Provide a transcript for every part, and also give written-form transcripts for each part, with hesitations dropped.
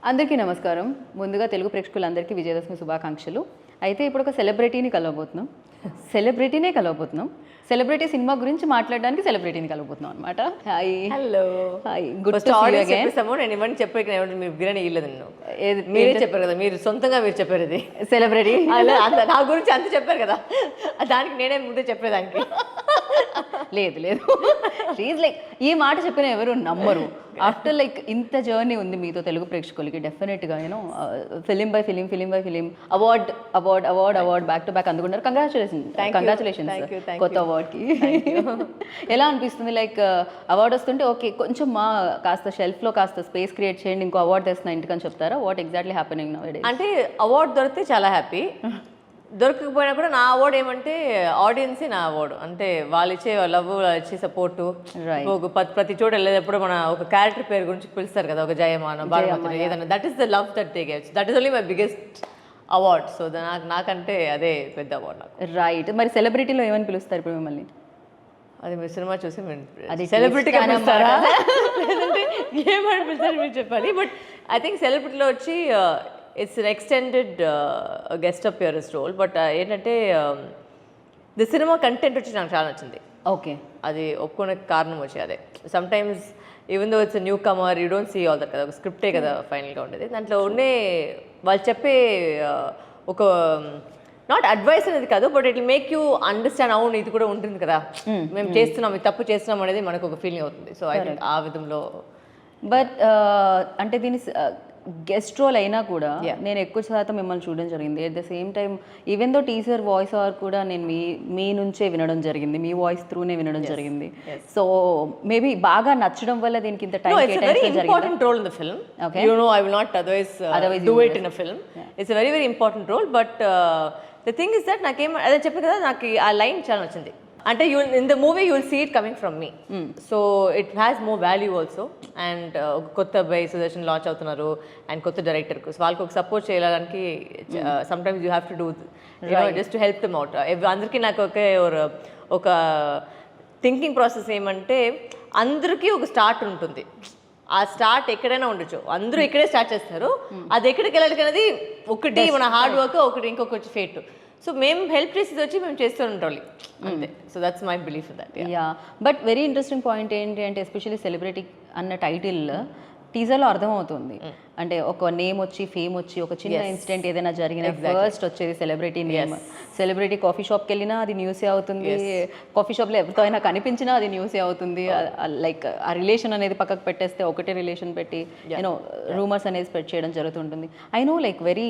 అందరికీ నమస్కారం. ముందుగా తెలుగు ప్రేక్షకులందరికీ విజయదశమి శుభాకాంక్షలు. అయితే ఇప్పుడు ఒక సెలబ్రిటీనే కలవబోతున్నాం. సెలబ్రిటీ సినిమా గురించి మాట్లాడడానికి సెలబ్రిటీని కలవబోతున్నాం అనమాట. Hi. Hello. Hi. Good to see you again. నేను ఇవన్నీ చెప్పాను, మీరు బిర్యానీ ఇవ్వలేదు. నేను మీరే చెప్పారు కదా, మీరు సొంతంగా మీరు చెప్పారు ఇది సెలబ్రిటీ నా గురించి అంత చెప్పారు కదా, దానికి నేనే ముందే చెప్పేదానికి. లేదు ప్లీజ్ లైక్ ఈ మాట చెప్పిన ఎవరు నమ్మరు. ఆఫ్టర్ లైక్ ఇంత జర్నీ ఉంది మీతో తెలుగు ప్రేక్షకులకి, డెఫినెట్గా you know film by film award back to back అందుకున్నారు. కంగ్రాచులేషన్స్ కొత్త అవార్డ్కి. ఎలా అనిపిస్తుంది లైక్ అవార్డు వస్తుంటే ఓకే కొంచెం కాస్త షెల్ఫ్లో కాస్త స్పేస్ క్రియేట్ చేయండి, ఇంకో అవార్డు తెస్తున్నా ఇంటికని చెప్తారా? What exactly happening now A day? అంటే అవార్డు దొరికితే చాలా హ్యాపీ, దొరకకపోయినా కూడా నా అవార్డు ఏమంటే ఆడియన్సే నా అవార్డు. అంటే వాళ్ళు ఇచ్చే లవ్, వాళ్ళు ఇచ్చే సపోర్టు. ప్రతి చోట వెళ్ళేటప్పుడు మన ఒక క్యారెక్టర్ పేరు గురించి పిలుస్తారు కదా, ఒక జయమాన బాలమతి ఏదన్నా, that is the love that they gives. That is only my biggest award. So నాకంటే అదే పెద్ద అవార్డు నాకు. రైట్. మరి సెలబ్రిటీలో ఏమని పిలుస్తారు ఇప్పుడు మిమ్మల్ని? అది మీరు సినిమా చూసి అది సెలబ్రిటీగా పిలుస్తారా లేదంటే ఏమని పిలుస్తారు మీరు చెప్పాలి. బట్ ఐ థింక్ సెలబ్రిటీలో వచ్చి it's an extended guest appearance role. But ఏంటంటే ది సినిమా కంటెంట్ వచ్చి నాకు చాలా నచ్చింది. ఓకే, అది ఒప్పుకునే కారణం వచ్చి అదే. Sometimes even though it's newcomer, you don't see all that కదా, ఒక స్క్రిప్టే కదా ఫైనల్గా ఉండేది. దాంట్లో ఉండే వాళ్ళు చెప్పే ఒక నాట్ అడ్వైస్ అనేది కాదు, but it will make you understand. అవును ఇది కూడా ఉంటుంది కదా, మేము చేస్తున్నాం, ఇది తప్పు చేస్తున్నాం అనేది మనకు ఒక ఫీలింగ్ అవుతుంది. సో ఐ థింక్ ఆ విధంలో. బట్ అంటే దీని గెస్ట్ రోల్ అయినా కూడా నేను ఎక్కువ శాతం మిమ్మల్ని చూడడం జరిగింది. At the same time even though teaser voice over కూడా నేను మీ నుంచే వినడం జరిగింది, మీ వాయిస్ త్రూనే వినడం జరిగింది. సో మేబీ బాగా నచ్చడం వల్ల దీనికి ఇంత time important role in the film. You know I will not otherwise do it in a film. It's a very very important role. But the thing is that నాకేం అదే చెప్పాను కదా, నాకు ఆ లైన్ చాలా నచ్చింది. అంటే in the movie you will see it coming from me. So it has more value also. And ఒక కొత్త అబ్బాయి సుదర్శన్ లాంచ్ అవుతున్నారు అండ్ కొత్త డైరెక్టర్కు, సో వాళ్ళకి ఒక సపోర్ట్ చేయడానికి some times you have to do just to help them out. అందరికీ నాకు ఒక థింకింగ్ ప్రాసెస్ ఏమంటే, అందరికీ ఒక స్టార్ట్ ఉంటుంది. ఆ స్టార్ట్ ఎక్కడైనా ఉండొచ్చు, అందరూ ఇక్కడే స్టార్ట్ చేస్తారు. అది ఎక్కడికి వెళ్ళాలి అనేది ఒకటి మన హార్డ్ వర్క్, ఒకటి ఇంకొకటి ఫేట్. సో మేము హెల్ప్ చేసేది వచ్చి మేము చేస్తూ ఉండాలి అంతే. So that's my belief that. Yeah, but very interesting point ఏంటి అంటే, ఎస్పెషల్లీ సెలబ్రిటీ అన్న టైటిల్ టీజర్లో అర్థమవుతుంది. అంటే ఒక నేమ్ వచ్చి, ఫేమ్ వచ్చి, ఒక చిన్న ఇన్సిడెంట్ ఏదైనా జరిగిన ఫస్ట్ వచ్చేది సెలబ్రిటీ నేమ్. సెలబ్రిటీ కాఫీ షాప్కి వెళ్ళినా అది న్యూసే అవుతుంది, కాఫీ షాప్లో ఎవరితో అయినా కనిపించినా అది న్యూసే అవుతుంది. లైక్ ఆ రిలేషన్ అనేది పక్కకు పెట్టేస్తే ఒకటే రిలేషన్ పెట్టి యూనో రూమర్స్ అనేది స్ప్రెడ్ చేయడం జరుగుతుంటుంది. I know like very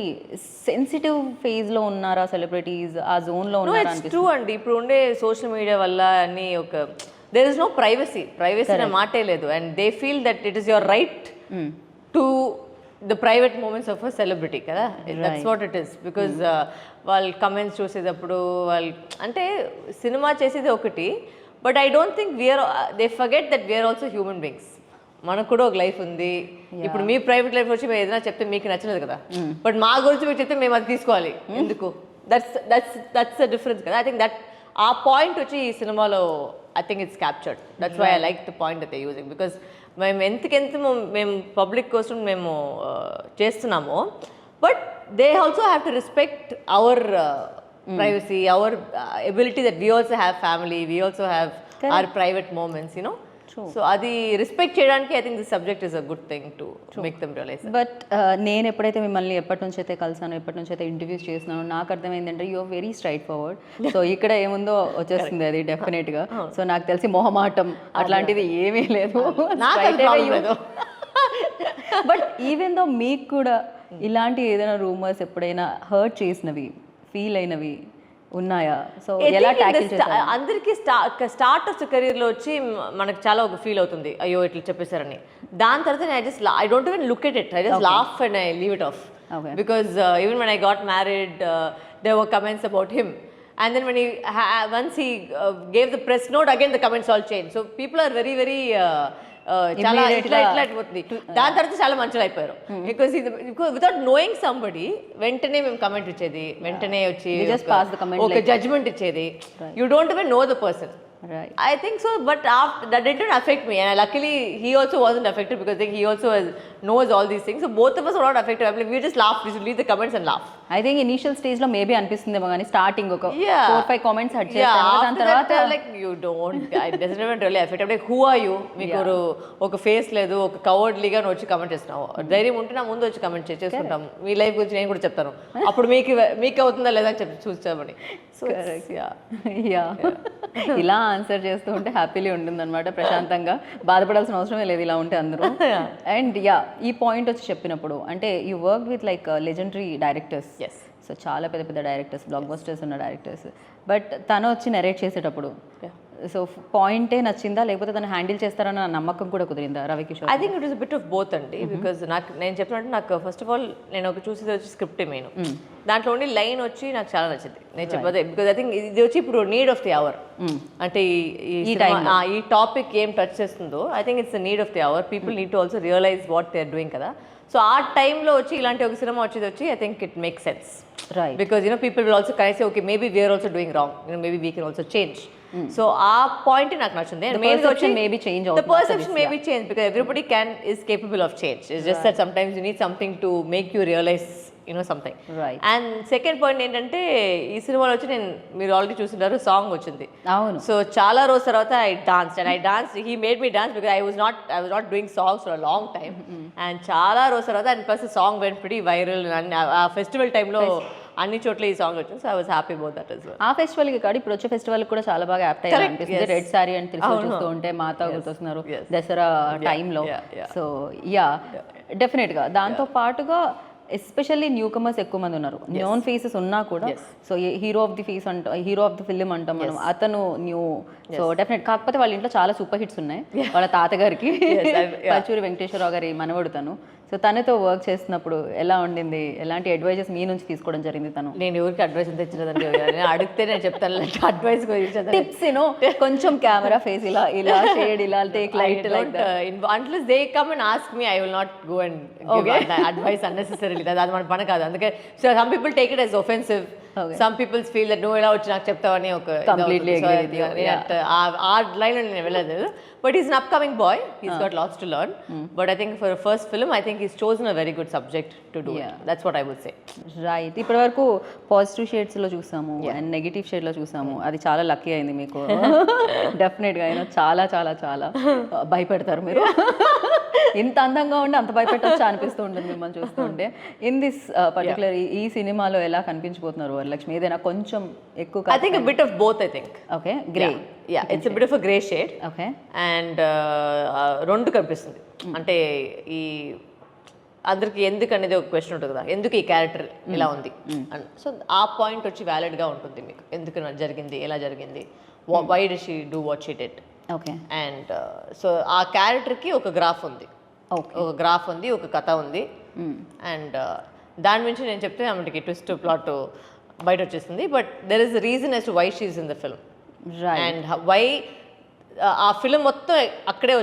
sensitive ఫేజ్లో ఉన్నారా సెలబ్రిటీస్, ఆ జోన్లో ఉన్నారా? ట్రూ అండి. ఇప్పుడు ఉండే సోషల్ మీడియా వల్ల అన్ని ఒక there is no privacy అనే మాటే లేదు. And they feel that it is your right to the private moments of a celebrity కదా. That's what it is. Because వాళ్ళు కమెంట్స్ చూసేటప్పుడు వాళ్ళు అంటే సినిమా చేసేది ఒకటి, but I don't think they forget that we are also human beings. మనకు కూడా ఒక లైఫ్ ఉంది. ఇప్పుడు మీ ప్రైవేట్ లైఫ్ వచ్చి మేము ఏదైనా చెప్తే మీకు నచ్చలేదు కదా, బట్ మా గురించి మీరు చెప్తే మేము అది తీసుకోవాలి ఎందుకు? దట్స్ ద డిఫరెన్స్ కదా. ఐ థింక్ దట్ ఆ పాయింట్ వచ్చి ఈ సినిమాలో I think it's captured. That's why I like the point that they're using. Because మేము మేము పబ్లిక్ కోసం మేము చేస్తున్నాము, but they also have to respect our privacy, our ability that we also have family, we also have our private moments, you know. So అది respect చేయడానికి I think this subject is a good thing to make them realise. But నేను ఎప్పుడైతే మిమ్మల్ని ఎప్పటి నుంచి అయితే కలిసాను, ఎప్పటి నుంచి అయితే ఇంటర్వ్యూస్ చేస్తున్నాను, నాకు అర్థమైందంటే you are very straightforward. So ఇక్కడ ఏముందో వచ్చేస్తుంది అది డెఫినెట్గా. సో నాకు తెలిసి మొహమాటం అట్లాంటిది ఏమీ లేదు. బట్ ఈవెన్ దో మీకు కూడా ఇలాంటి ఏదైనా రూమర్స్ ఎప్పుడైనా హర్ట్ చేసినవి, ఫీల్ అయినవి ఉన్నాయా? సో ఎలా ట్యాకిల్ చేస్తారు? అందరికీ స్టార్ట్ ఆఫ్ కెరీర్లో వచ్చి మనకు చాలా ఒక ఫీల్ అవుతుంది, అయ్యో ఇట్లా చెప్పేశారని. దాని తర్వాత I don't even look at it. I just laugh and I leave it off. Because even when I got married, there were comments about him. And then when once he gave the press note, again the comments all changed. So people are very, very చాలా ఇట్లా అయిపోతుంది. దాని తర్వాత చాలా మంచిగా అయిపోయారు. Because without knowing somebody వెంటనే మేము కమెంట్ ఇచ్చేది, వెంటనే వచ్చి ఒక జడ్జ్మెంట్ ఇచ్చేది. You don't even know the person. Right. I think so, but that didn't affect me, and luckily he also wasn't affected because he also has knows all these things. So both of us were not affected. I mean, we just laughed. We should leave the comments and laugh. I think initial stage లో maybe అనిపిస్తుందేమో కానీ starting ఒక Yeah. 4-5 comments hot Yeah, చేస్తాను దాని after తర్వాత that, like, you don't, it doesn't even really affect. Like, who are you? మీకు ఒక face లేదు, ఒక కవర్డ్లీగా నువ్వు వచ్చి కమెంట్ చేస్తున్నావు. ధైర్యం ఉంటే నా ముందు వచ్చి కమెంట్ చేసుకుంటాం. మీ లైఫ్ గురించి నేను కూడా చెప్తాను. అప్పుడు మీకు అవుతుందా లేదా అని చెప్పి చూస్తామని. యా ఇలా ఆన్సర్ చేస్తూ ఉంటే హ్యాపీలీ ఉంటుందన్నమాట, ప్రశాంతంగా బాధపడాల్సిన అవసరమే లేదు ఇలా ఉంటే అందరూ. అండ్ యా ఈ పాయింట్ వచ్చి చెప్పినప్పుడు అంటే you work with like legendary directors. Yes. So చాలా పెద్ద పెద్ద డైరెక్టర్స్, బ్లాక్ బస్టర్స్ ఉన్న డైరెక్టర్స్. బట్ తను వచ్చి నెరేట్ చేసేటప్పుడు సో పాయింటే నచ్చిందా లేకపోతే తను హ్యాండిల్ చేస్తారన్న నమ్మకం కూడా కుదిరిందా Ravikishore? I think it is bit of both అండి. బికాజ్ నేను చెప్పినట్టు నాకు ఫస్ట్ ఆఫ్ ఆల్ నేను ఒక చూసేది వచ్చి స్క్రిప్ట్ మెయిన్, దాంట్లో ఉండి లైన్ వచ్చి నాకు చాలా నచ్చింది. నేను చెప్పదే బికాజ్ ఐ థింక్ ఇది వచ్చి ఇప్పుడు నీడ్ ఆఫ్ ది అవర్. అంటే ఈ టాపిక్ ఏం టచ్ చేస్తుందో I think it's the need of the hour. People need to also realise what they are doing కదా. సో ఆ టైంలో వచ్చి ఇలాంటి ఒక సినిమా వచ్చి I think it make sense. Right. Because people will also kind of say, okay, maybe we are also doing wrong. Maybe we can also change. So our point నాకు నచ్చింది. The perception may be change. The perception may be changed because everybody is capable of change. It's just that sometimes you need something to make you realize something. Right. And second point ఏంటంటే ఈ సినిమాలో వచ్చి మీరు already చూసింటారు song వచ్చింది. అవును. So చాలా రోజు తర్వాత I danced. He made me dance because I was not doing songs for a long time. And చాలా రోజు తర్వాత and plus the song went pretty viral. And ఆ ఫెస్టివల్ టైంలో అన్ని చోట్ల ఈ సాంగ్ వచ్చింది. So I was happy about that as well. ఆ ఫెస్టివల్ కి కాదు ఇప్పుడు వచ్చే ఫెస్టివల్ కూడా చాలా బాగా యాప్ట్ అయ్యారు అనిపిస్తుంది. రెడ్ సారీ అని త్రిశూల్ చూస్తూ ఉంటే మాతా గుర్తొస్తున్నారు దసరా టైంలో. సో యా డెఫినెట్ గా దాంతో పాటుగా ఎస్పెషల్లీ న్యూ కమర్స్ ఎక్కువ మంది ఉన్నారు. నోన్ ఫేసెస్ ఉన్నా కూడా so hero of the face అంటాం, హీరో ఆఫ్ ది ఫిల్మ్ అంటాం మనం, అతను న్యూ. సో డెఫినెట్ కాకపోతే వాళ్ళ ఇంట్లో చాలా సూపర్ హిట్స్ ఉన్నాయి. వాళ్ళ తాతగారికి పచ్చూరి వెంకటేశ్వరరావు గారి మనవడు తను. సో తనతో వర్క్ చేసినప్పుడు ఎలా ఉండింది, ఎలాంటి అడ్వైజెస్ మీ నుంచి తీసుకోవడం జరిగింది తను? నేను ఎవరికి అడ్వైస్ అంత ఇచ్చినదండి, అడిగితే నేను చెప్తాను అడ్వైస్ టిప్స్ కొంచెం కెమెరా ఫేస్ ఇలా ఇలా షేడ్ ఇలా take light unless they come and ask me I will not go and give advice unnecessarily. అది మన పని కాదు. అందుకే so some people take it as offensive. Some people feel that నువ్వు ఎలా వచ్చి నాకు చెప్తావని ఒక కంప్లీట్లీ ఆ లైన్ నేను వెళ్ళలేదు. But he's an upcoming boy. He's got lots to learn. But I think for a first film, I think he's chosen a very good subject to do it. That's what I would say. Right. ఇప్పటి వరకు positive షేడ్స్లో చూసాము and negative షేడ్లో చూసాము. అది చాలా lucky అయింది మీకు. డెఫినెట్గా అయినా చాలా చాలా చాలా భయపెడతారు మీరు. ఇంత అందంగా ఉండి అంత భయపెట్టొచ్చా అనిపిస్తూ ఉంటుంది మిమ్మల్ని చూస్తూ ఉంటే. ఇన్ దిస్ పర్టికులర్ ఈ సినిమాలో ఎలా కనిపించబోతున్నారు వరలక్ష్మి? ఏదైనా కొంచెం ఎక్కువ? I think a bit of both, I think. Okay, grey. Yeah, it's a bit of a grey shade. Okay. And రెండు కనిపిస్తుంది. అంటే ఈ అందరికి ఎందుకు అనేది ఒక క్వశ్చన్ ఉంటుంది కదా, ఎందుకు ఈ క్యారెక్టర్ ఇలా ఉంది. సో ఆ పాయింట్ వచ్చి వ్యాలిడ్గా ఉంటుంది మీకు. ఎందుకు జరిగింది, ఎలా జరిగింది, why did she do what she did. Okay. And so ఆ క్యారెక్టర్కి ఒక గ్రాఫ్ ఉంది, ఒక గ్రాఫ్ ఉంది, ఒక కథ ఉంది. అండ్ దాని నుంచి నేను చెప్తే ఆమెకి ట్విస్ట్ ప్లాట్ బయట వచ్చేస్తుంది. But there is reason as to why she is in the film. And why ఆ ఫిల్మ్ మొత్తం అక్కడే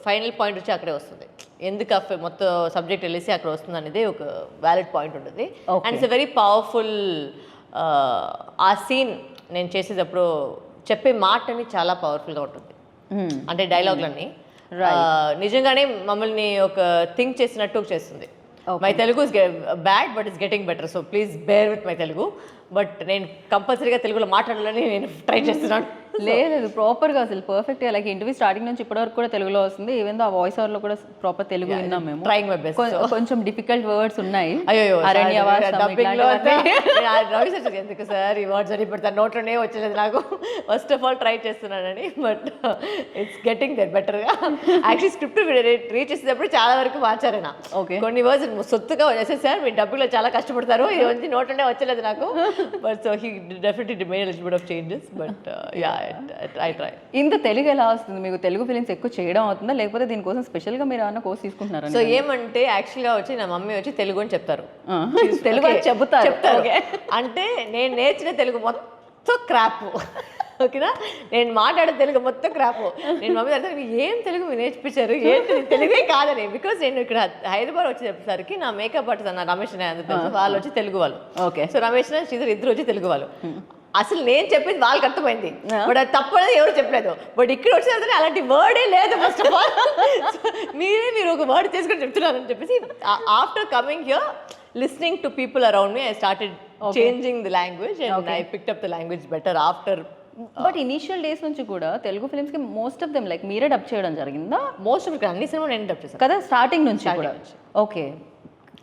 ఫైనల్ పాయింట్ వచ్చి అక్కడే వస్తుంది. ఎందుకు ఆ మొత్తం సబ్జెక్ట్ వెళ్ళేసి అక్కడ వస్తుంది అనేది ఒక వ్యాలిడ్ పాయింట్ ఉంటుంది. And it's a very powerful. ఆ సీన్ నేను చేసేటప్పుడు చెప్పే మాటని చాలా పవర్ఫుల్గా ఉంటుంది. అంటే డైలాగ్లన్నీ నిజంగానే మమ్మల్ని ఒక థింక్ చేసినట్టు చేస్తుంది. My Telugu is bad but it's getting better. So please bear with my Telugu. But నేను కంపల్సరీగా తెలుగులో మాట్లాడాలని నేను ట్రై చేస్తున్నాను. లేదు ప్రాపర్గా అసలు పర్ఫెక్ట్గా లైక్ ఇంటర్వ్యూ స్టార్టింగ్ నుంచి ఇప్పటివరకు కూడా తెలుగులో వస్తుంది. ఈవెన్ దో ఆ వాయిస్ ఓవర్లో కూడా ప్రాపర్ తెలుగు విన్నాం మేము. Trying my best. కొంచెం డిఫికల్ట్ వర్డ్స్ ఉన్నాయి. అయ్యో అరణ్యవాసం ఎందుకు సార్ ఈ వర్డ్స్ అని పెడతాను, నోట్లోనే వచ్చేది నాకు. ఫస్ట్ ఆఫ్ ఆల్ ట్రై చేస్తున్నానని. బట్ ఇట్స్ గెటింగ్ దట్ బెటర్గా. యాక్చువల్లీ స్క్రిప్ట్ రీచ్ చేసేటప్పుడు చాలా వరకు మార్చారైనా. కొన్ని వర్డ్స్ సొత్తుగా వచ్చేసి సార్ మీ డబ్బులో చాలా కష్టపడతారు, ఇది వచ్చి నోట్లోనే వచ్చలేదు నాకు. But so he definitely made little bit of changes. But yeah I try. ఇంత తెలుగు ఎలా వస్తుంది మీకు? తెలుగు ఫిలిమ్స్ ఎక్కువ చేయడం అవుతుందా లేకపోతే దీనికోసం స్పెషల్గా మీరు ఏమైనా కోర్స్ తీసుకుంటున్నారా? సో ఏమంటే యాక్చువల్గా వచ్చి నా మమ్మీ వచ్చి తెలుగు అని చెప్తారు. తెలుగు అని చెప్తారు. అంటే నేను నేర్చిన తెలుగు మొత్తం క్రాప్. ఓకేనా, నేను మాట్లాడే తెలుగు మొత్తం క్రాప్. నేను మమ్మీ అర్థం ఏం తెలుగు మీరు నేర్పించారు, ఏంటి తెలుగే కాదని. బికాస్ నేను ఇక్కడ హైదరాబాద్ వచ్చేసరికి నా మేకప్ ఆర్టిస్ట్ అన్న రమేష్ అందరూ వాళ్ళు వచ్చి తెలుగు వాళ్ళు. ఓకే. సో రమేష్ శ్రీధర్ ఇద్దరు వచ్చి తెలుగు వాళ్ళు. అసలు నేను చెప్పింది వాళ్ళకి అర్థమైంది, బట్ అది తప్పనేది ఎవరు చెప్పలేదు. బట్ ఇక్కడ వచ్చిన తర్వాత అలాంటి వర్డే లేదు ఫస్ట్ ఆఫ్ ఆల్. మీరు ఒక వర్డ్ చేసుకొని చెప్తున్నారని చెప్పేసి after coming here, listening to people around me, I started changing the language and I picked up the language better after. But initial days నుంచి కూడా తెలుగు ఫిల్మ్స్ కి మోస్ట్ ఆఫ్ దెమ్ లైక్ మీరే dub చేయడం జరిగిందా? Most of అన్ని cinema నేను dub చేశాను కదా, స్టార్టింగ్ నుంచి కూడా. Okay,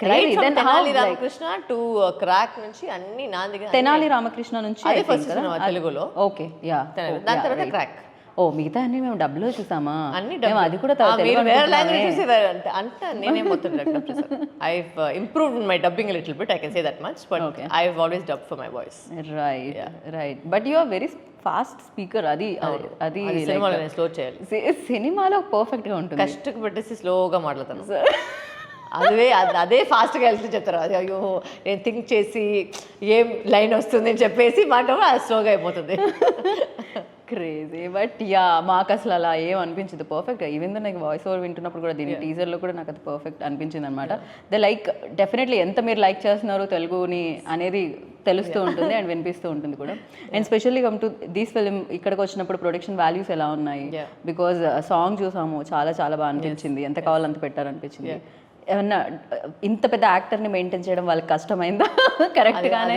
Tenali Ramakrishna to crack నుంచి అన్ని నా దగ్గర. తెనాలి రామకృష్ణ నుంచి అదే ఫస్ట్ సినిమా తెలుగులో. Okay, yeah. దాని తర్వాత క్రాక్. ఓ, మిగతా అన్ని మేము డబ్బులో చూసామా? అన్ని అది కూడా వేరే లాంగ్వేజ్ చూసేవారు అంటే నేనే మొత్తం డబ్ చేశాను. I improved my dubbing little bit, I can say that much, but I have always dub for my voice. Right. But you are very fast speaker. అది సినిమాలో నేను స్లో చేయాలి. సినిమాలో పర్ఫెక్ట్ గా ఉంటుంది. కష్టకు పెట్టేసి స్లోగా మాట్లాడతాను. అదే ఫాస్ట్గా వెళ్తే చెప్తారు. అది అయ్యో నేను థింక్ చేసి ఏం లైన్ వస్తుంది అని చెప్పేసి మాట అది స్లోగా అయిపోతుంది. క్రేజీ. బట్ యా, మాకు అసలు అలా ఏం అనిపించదు. పర్ఫెక్ట్. ఈవెన్ దో నాకు వాయిస్ ఓవర్ వింటున్నప్పుడు కూడా దీని టీజర్లో కూడా నాకు అది పర్ఫెక్ట్ అనిపించింది అనమాట. ద లైక్ డెఫినెట్లీ ఎంత మీరు లైక్ చేస్తున్నారు తెలుగుని అనేది తెలుస్తూ ఉంటుంది అండ్ వినిపిస్తూ ఉంటుంది కూడా. And specially come to this film, ఇక్కడికి వచ్చినప్పుడు ప్రొడక్షన్ వాల్యూస్ ఎలా ఉన్నాయి? బికాజ్ సాంగ్ చూసాము, చాలా చాలా బాగా అనిపించింది. ఎంత కావాలంత పెట్టారనిపించింది. ఏమన్నా ఇంత పెద్ద యాక్టర్ని మెయింటైన్ చేయడం వాళ్ళకి కష్టమైందా? కరెక్ట్గానే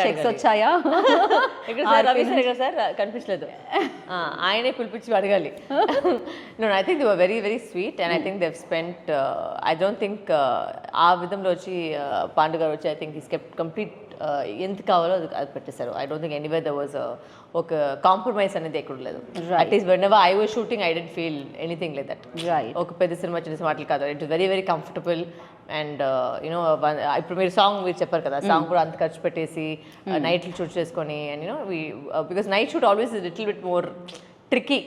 చెక్స్ వచ్చాయా? సార్ కనిపించలేదు, ఆయనే పిలిపించి అడగాలి. I think they were very very sweet and I think they've spent, I don't think ఆ విధంలో వచ్చి పాండు గారు వచ్చి I think is kept complete ఎంత కావాలో అది పెట్టేశారు. I don't think anywhere there was ఒక కాంప్రమైజ్ అనేది ఎక్కడ లేదు. At least whenever I was shooting I didn't feel anything like that. ఒక పెద్ద సినిమా చిన్న సినిమాలు కాదు, it is very very comfortable. And you know ఇప్పుడు మీరు సాంగ్ మీరు చెప్పారు కదా, సాంగ్ కూడా అంత ఖర్చు పెట్టేసి నైట్లు షూట్ చేసుకొని, and you know because night shoot always little bit more tricky,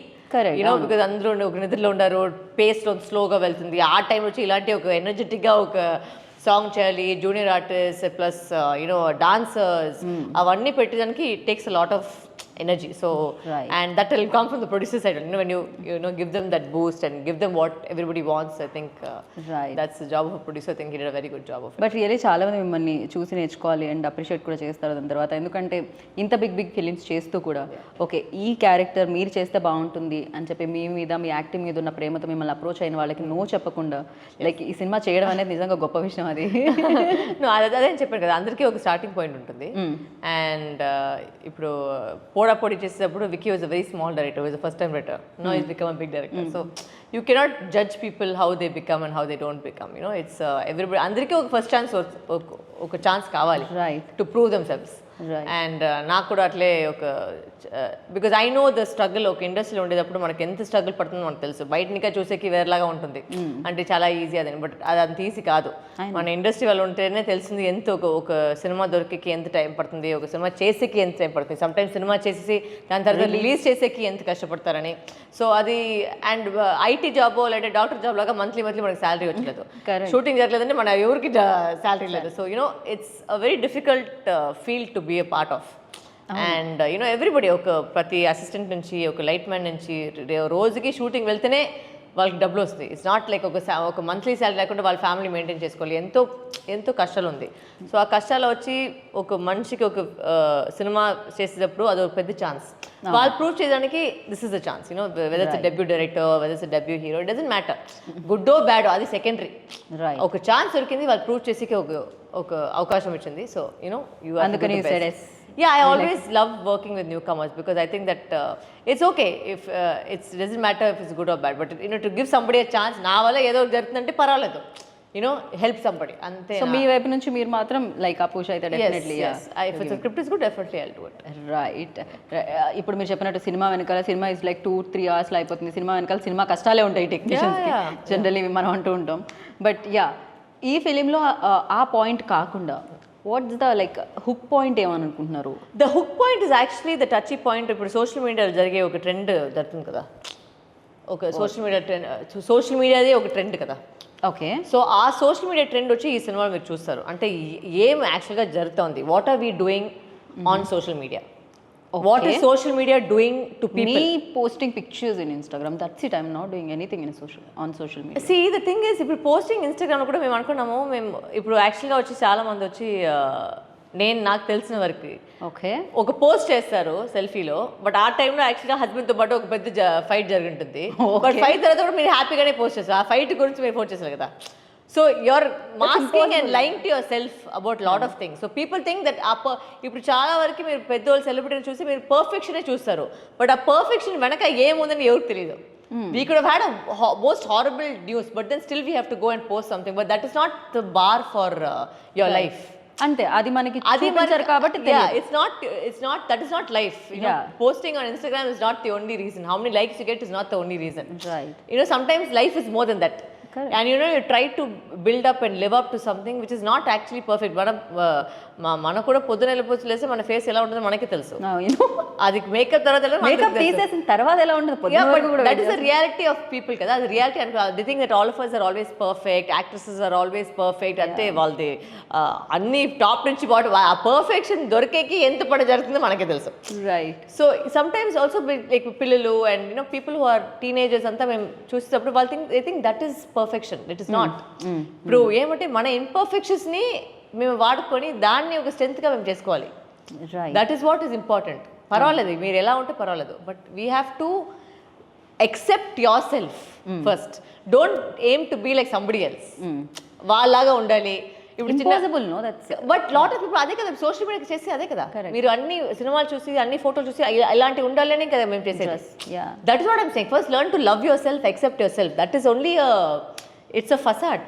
you know because అందరూ ఒక నిద్రలో ఉండారు, పేస్ స్లోగా వెళ్తుంది. ఆ టైం వచ్చి ఇలాంటి ఒక ఎనర్జెటిక్గా ఒక సాంగ్ చేయాలి, junior artist plus you know dancers, అవన్నీ పెట్టడానికి it takes a lot of energy. So and that will come from the producer side, when you know give them that boost and give them what everybody wants. I think that's the job of a producer. I think he did a very good job of it. But really చాలా మంది మిమ్మల్ని చూసి నేర్చుకోవాలి and appreciate కూడా చేస్తారు దాని తర్వాత. ఎందుకంటే ఇంత బిగ్ ఫిలిమ్స్ చేస్తూ కూడా ఓకే ఈ క్యారెక్టర్ మీరు చేస్తే బాగుంటుంది అని చెప్పి మీ మీద మీ యాక్టింగ్ మీద ఉన్న ప్రేమతో మిమ్మల్ని అప్రోచ్ అయిన వాళ్ళకి నో చెప్పకుండా లైక్ ఈ సినిమా చేయడం అనేది నిజంగా గొప్ప విషయం. అది అదే చెప్పాను కదా, అందరికీ ఒక స్టార్టింగ్ పాయింట్ ఉంటుంది. అండ్ ఇప్పుడు పోడాపోడి చేసేటప్పుడు Vicky was a very small director, was the first time director. Now he's become a big director. So you cannot judge people how they become and how they don't become. You know it's everybody, అందరికీ ఒక first chance, ఒక chance కావాలి to prove themselves. And నాకు కూడా అట్లే ఒక because I know the struggle. ఒక ఇండస్ట్రీలో ఉండేటప్పుడు మనకి ఎంత స్ట్రగుల్ పడుతుందో మనకు తెలుసు. బయట ఇంకా చూసేకి వేరేలాగా ఉంటుంది, అంటే చాలా ఈజీ అదని. బట్ అది అంత ఈజీ కాదు. మన ఇండస్ట్రీ వాళ్ళు ఉంటేనే తెలిసింది ఎంత ఒక సినిమా దొరికేకి ఎంత టైం పడుతుంది, ఒక సినిమా చేసేకి ఎంత టైం పడుతుంది, సమ్ టైమ్స్ సినిమా చేసేసి దాని తర్వాత రిలీజ్ చేసేకి ఎంత కష్టపడతారని. సో అది అండ్ ఐటీ జాబ్ లేదా డాక్టర్ జాబ్ లాగా మంత్లీ మనకి శాలరీ వచ్చలేదు, షూటింగ్ జరగలేదంటే మన ఎవరికి శాలరీ లేదు. So you know it's a very difficult field to be a part of. And you know everybody, ఒక ప్రతి అసిస్టెంట్ నుంచి ఒక లైట్ మ్యాన్ నుంచి రోజుకి షూటింగ్ వెళ్తేనే వాళ్ళకి డబ్బులు వస్తుంది. ఇట్స్ నాట్ లైక్ ఒక మంత్లీ శాలరీ లేకుండా వాళ్ళ ఫ్యామిలీ మెయింటైన్ చేసుకోవాలి. ఎంతో కష్టాలు ఉంది. సో ఆ కష్టాలు వచ్చి ఒక మనిషికి ఒక సినిమా చేసేటప్పుడు అది ఒక పెద్ద ఛాన్స్. వాళ్ళు ప్రూవ్ చేయడానికి this is the chance. You know whether it's debut director, whether it's debut hero, it doesn't matter, good or bad, అది సెకండరీ. ఒక ఛాన్స్ దొరికింది, వాళ్ళు ప్రూవ్ చేసేకి ఒక అవకాశం ఇచ్చింది. So you know you are. Yeah, I always love working with newcomers because I think that it's okay if it doesn't matter if it's good or bad, but you know, to give somebody a chance, na valla edo jarutundante paraledu, you know, help somebody ante. So mee వైపు నుంచి మీరు మాత్రం like ఆ push అయితే definitely. Yes, if the script is good, definitely I'll do it. Right. ఇప్పుడు మీరు చెప్పినట్టు cinema వెనకాల సినిమా ఇస్ లైక్ 2-3 hours లో అయిపోతుంది. సినిమా వెనకాల సినిమా కష్టాలే ఉంటాయి టెక్నీషియన్స్ కి జనరల్లీ మనం అంటూ ఉంటాం. బట్ యా, ఈ ఫిలింలో ఆ పాయింట్ కాకుండా what's the like hook point ఏమని అనుకుంటున్నారు? The hook point is actually the touchy point. ఇప్పుడు సోషల్ మీడియాలో జరిగే ఒక ట్రెండ్ జరుగుతుంది కదా, ఒక సోషల్ మీడియా ట్రెండ్, సోషల్ మీడియాదే ఒక ట్రెండ్ కదా. ఓకే, సో ఆ సోషల్ మీడియా ట్రెండ్ వచ్చి ఈ సినిమాలో మీరు చూస్తారు. అంటే ఏం యాక్చువల్గా జరుగుతుంది, what are we doing on social media, what is social media doing to people? Me posting pictures in Instagram, that's it. I'm not doing anything on social media. See, the thing is, ఇప్పుడు posting Instagram కూడా మేము అనుకున్నాము, మేము ఇప్పుడు యాక్చువల్గా వచ్చి చాలా మంది వచ్చి నాకు తెలిసిన వరకు ఓకే. ఒక పోస్ట్ చేస్తారు సెల్ఫీలో, బట్ ఆ టైంలో యాక్చువల్గా హస్బెండ్తో పాటు ఒక పెద్ద ఫైట్ జరుగుంటుంది. బట్ ఫైట్ తర్వాత కూడా మీరు హ్యాపీగానే పోస్ట్ చేస్తారు. ఆ ఫైట్ గురించి మీరు పోస్ట్ చేస్తారు కదా. So you're masking and lying to yourself about lot of things. So people think that ఇప్పుడు చాలా వరకు మీరు పెద్దోళ్ళు సెలబ్రిటీని చూసి మీరు పర్ఫెక్షనే చూస్తారు, బట్ ఆ పర్ఫెక్షన్ వెనక ఏముందని ఎవరికి తెలియదు. We could have had a most horrible news, but then still we have to go and post something. But that is not the bar for your life. అంతే, అది మనకి చూపించారు కాబట్టి it's not that is not life. Posting on Instagram is not the only reason. How many likes you get is not the only reason. Right. Sometimes life is more than that. Correct. And you try to build up and live up to something which is not actually perfect. మన కూడా పొద్దున వెళ్ళిపోలేస్తే మన face ఎలా ఉంటుందో మనకే తెలుసు. అది makeup తర్వాత మేకప్ తీసేసిన తర్వాత ఎలా ఉంటుంది, that is the reality of people కదా. అది reality the think that all of us are always perfect, actresses are always perfect. అంతే వాళ్ళది అన్ని టాప్ నుంచి బాటం ఆ పర్ఫెక్షన్ దొరికేకి ఎంత పని జరుగుతుందో మనకే తెలుసు. Right. So some times also like పిల్లలు and people who are teenagers అంతా మేము చూసేటప్పుడు వాళ్ళు think that is perfection. It is not. ఇప్పుడు ఏమంటే మన ఇంపర్ఫెక్షన్స్ ని మేము వాడుకొని దాన్ని ఒక స్ట్రెంగ్త్గా మేము చేసుకోవాలి. That is what is important. పర్వాలేదు మీరు ఎలా ఉంటే పర్వాలేదు, but we have to accept yourself first. Don't aim to be like somebody else. వాళ్ళలాగా ఉండాలి. ఇప్పుడు impossible no that's. But lot of people అదే కదా సోషల్ మీడియాకి చేసి అదే కదా. మీరు అన్ని సినిమాలు చూసి అన్ని ఫోటోలు చూసి ఇలాంటి ఉండాలని కదా మేము చేసేది. That is what I'm saying. First learn to love your self, accept yourself. That is only it's a facade.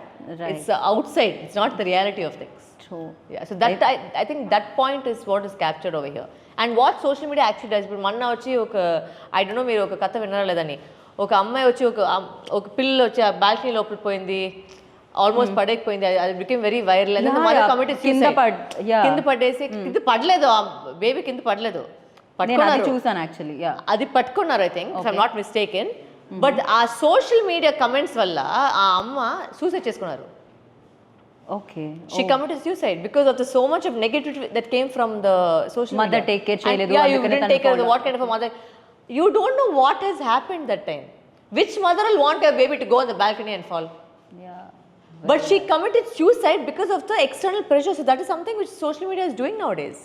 It's outside. It's not the reality of things. True. Yeah. So that I think that point is what is captured over here. And what social media actually does. ఇప్పుడు మొన్న వచ్చి ఒక I don't no మీరు ఒక కథ విన్నారా లేదని, ఒక అమ్మాయి వచ్చి ఒక పిల్ల వచ్చి ఆ బాల్కనీ లోపల పోయింది, ఆల్మోస్ట్ పడేకపోయింది. అది బికేమ్ వెరీ వైరల్. కింద పడేసి కింద పడలేదు, ఆ బేబీ కింద పడలేదు, చూసాను యాక్చువల్లీ. అది పట్టుకున్నారు I think if I'm not mistaken. But ఆ సోషల్ మీడియా కమెంట్స్ వల్ల ఆ అమ్మ సూసైడ్ చేసుకున్నారు. Okay. She committed suicide because of the so much of negativity that came from the social mother media. Take care cheyaledu. Yeah, you didn't take care of what kind of a mother. You don't know what has happened that time. Which mother will want her baby to go on the balcony and fall? Yeah. But she committed suicide because of the external pressure. So that is something which social media is doing nowadays.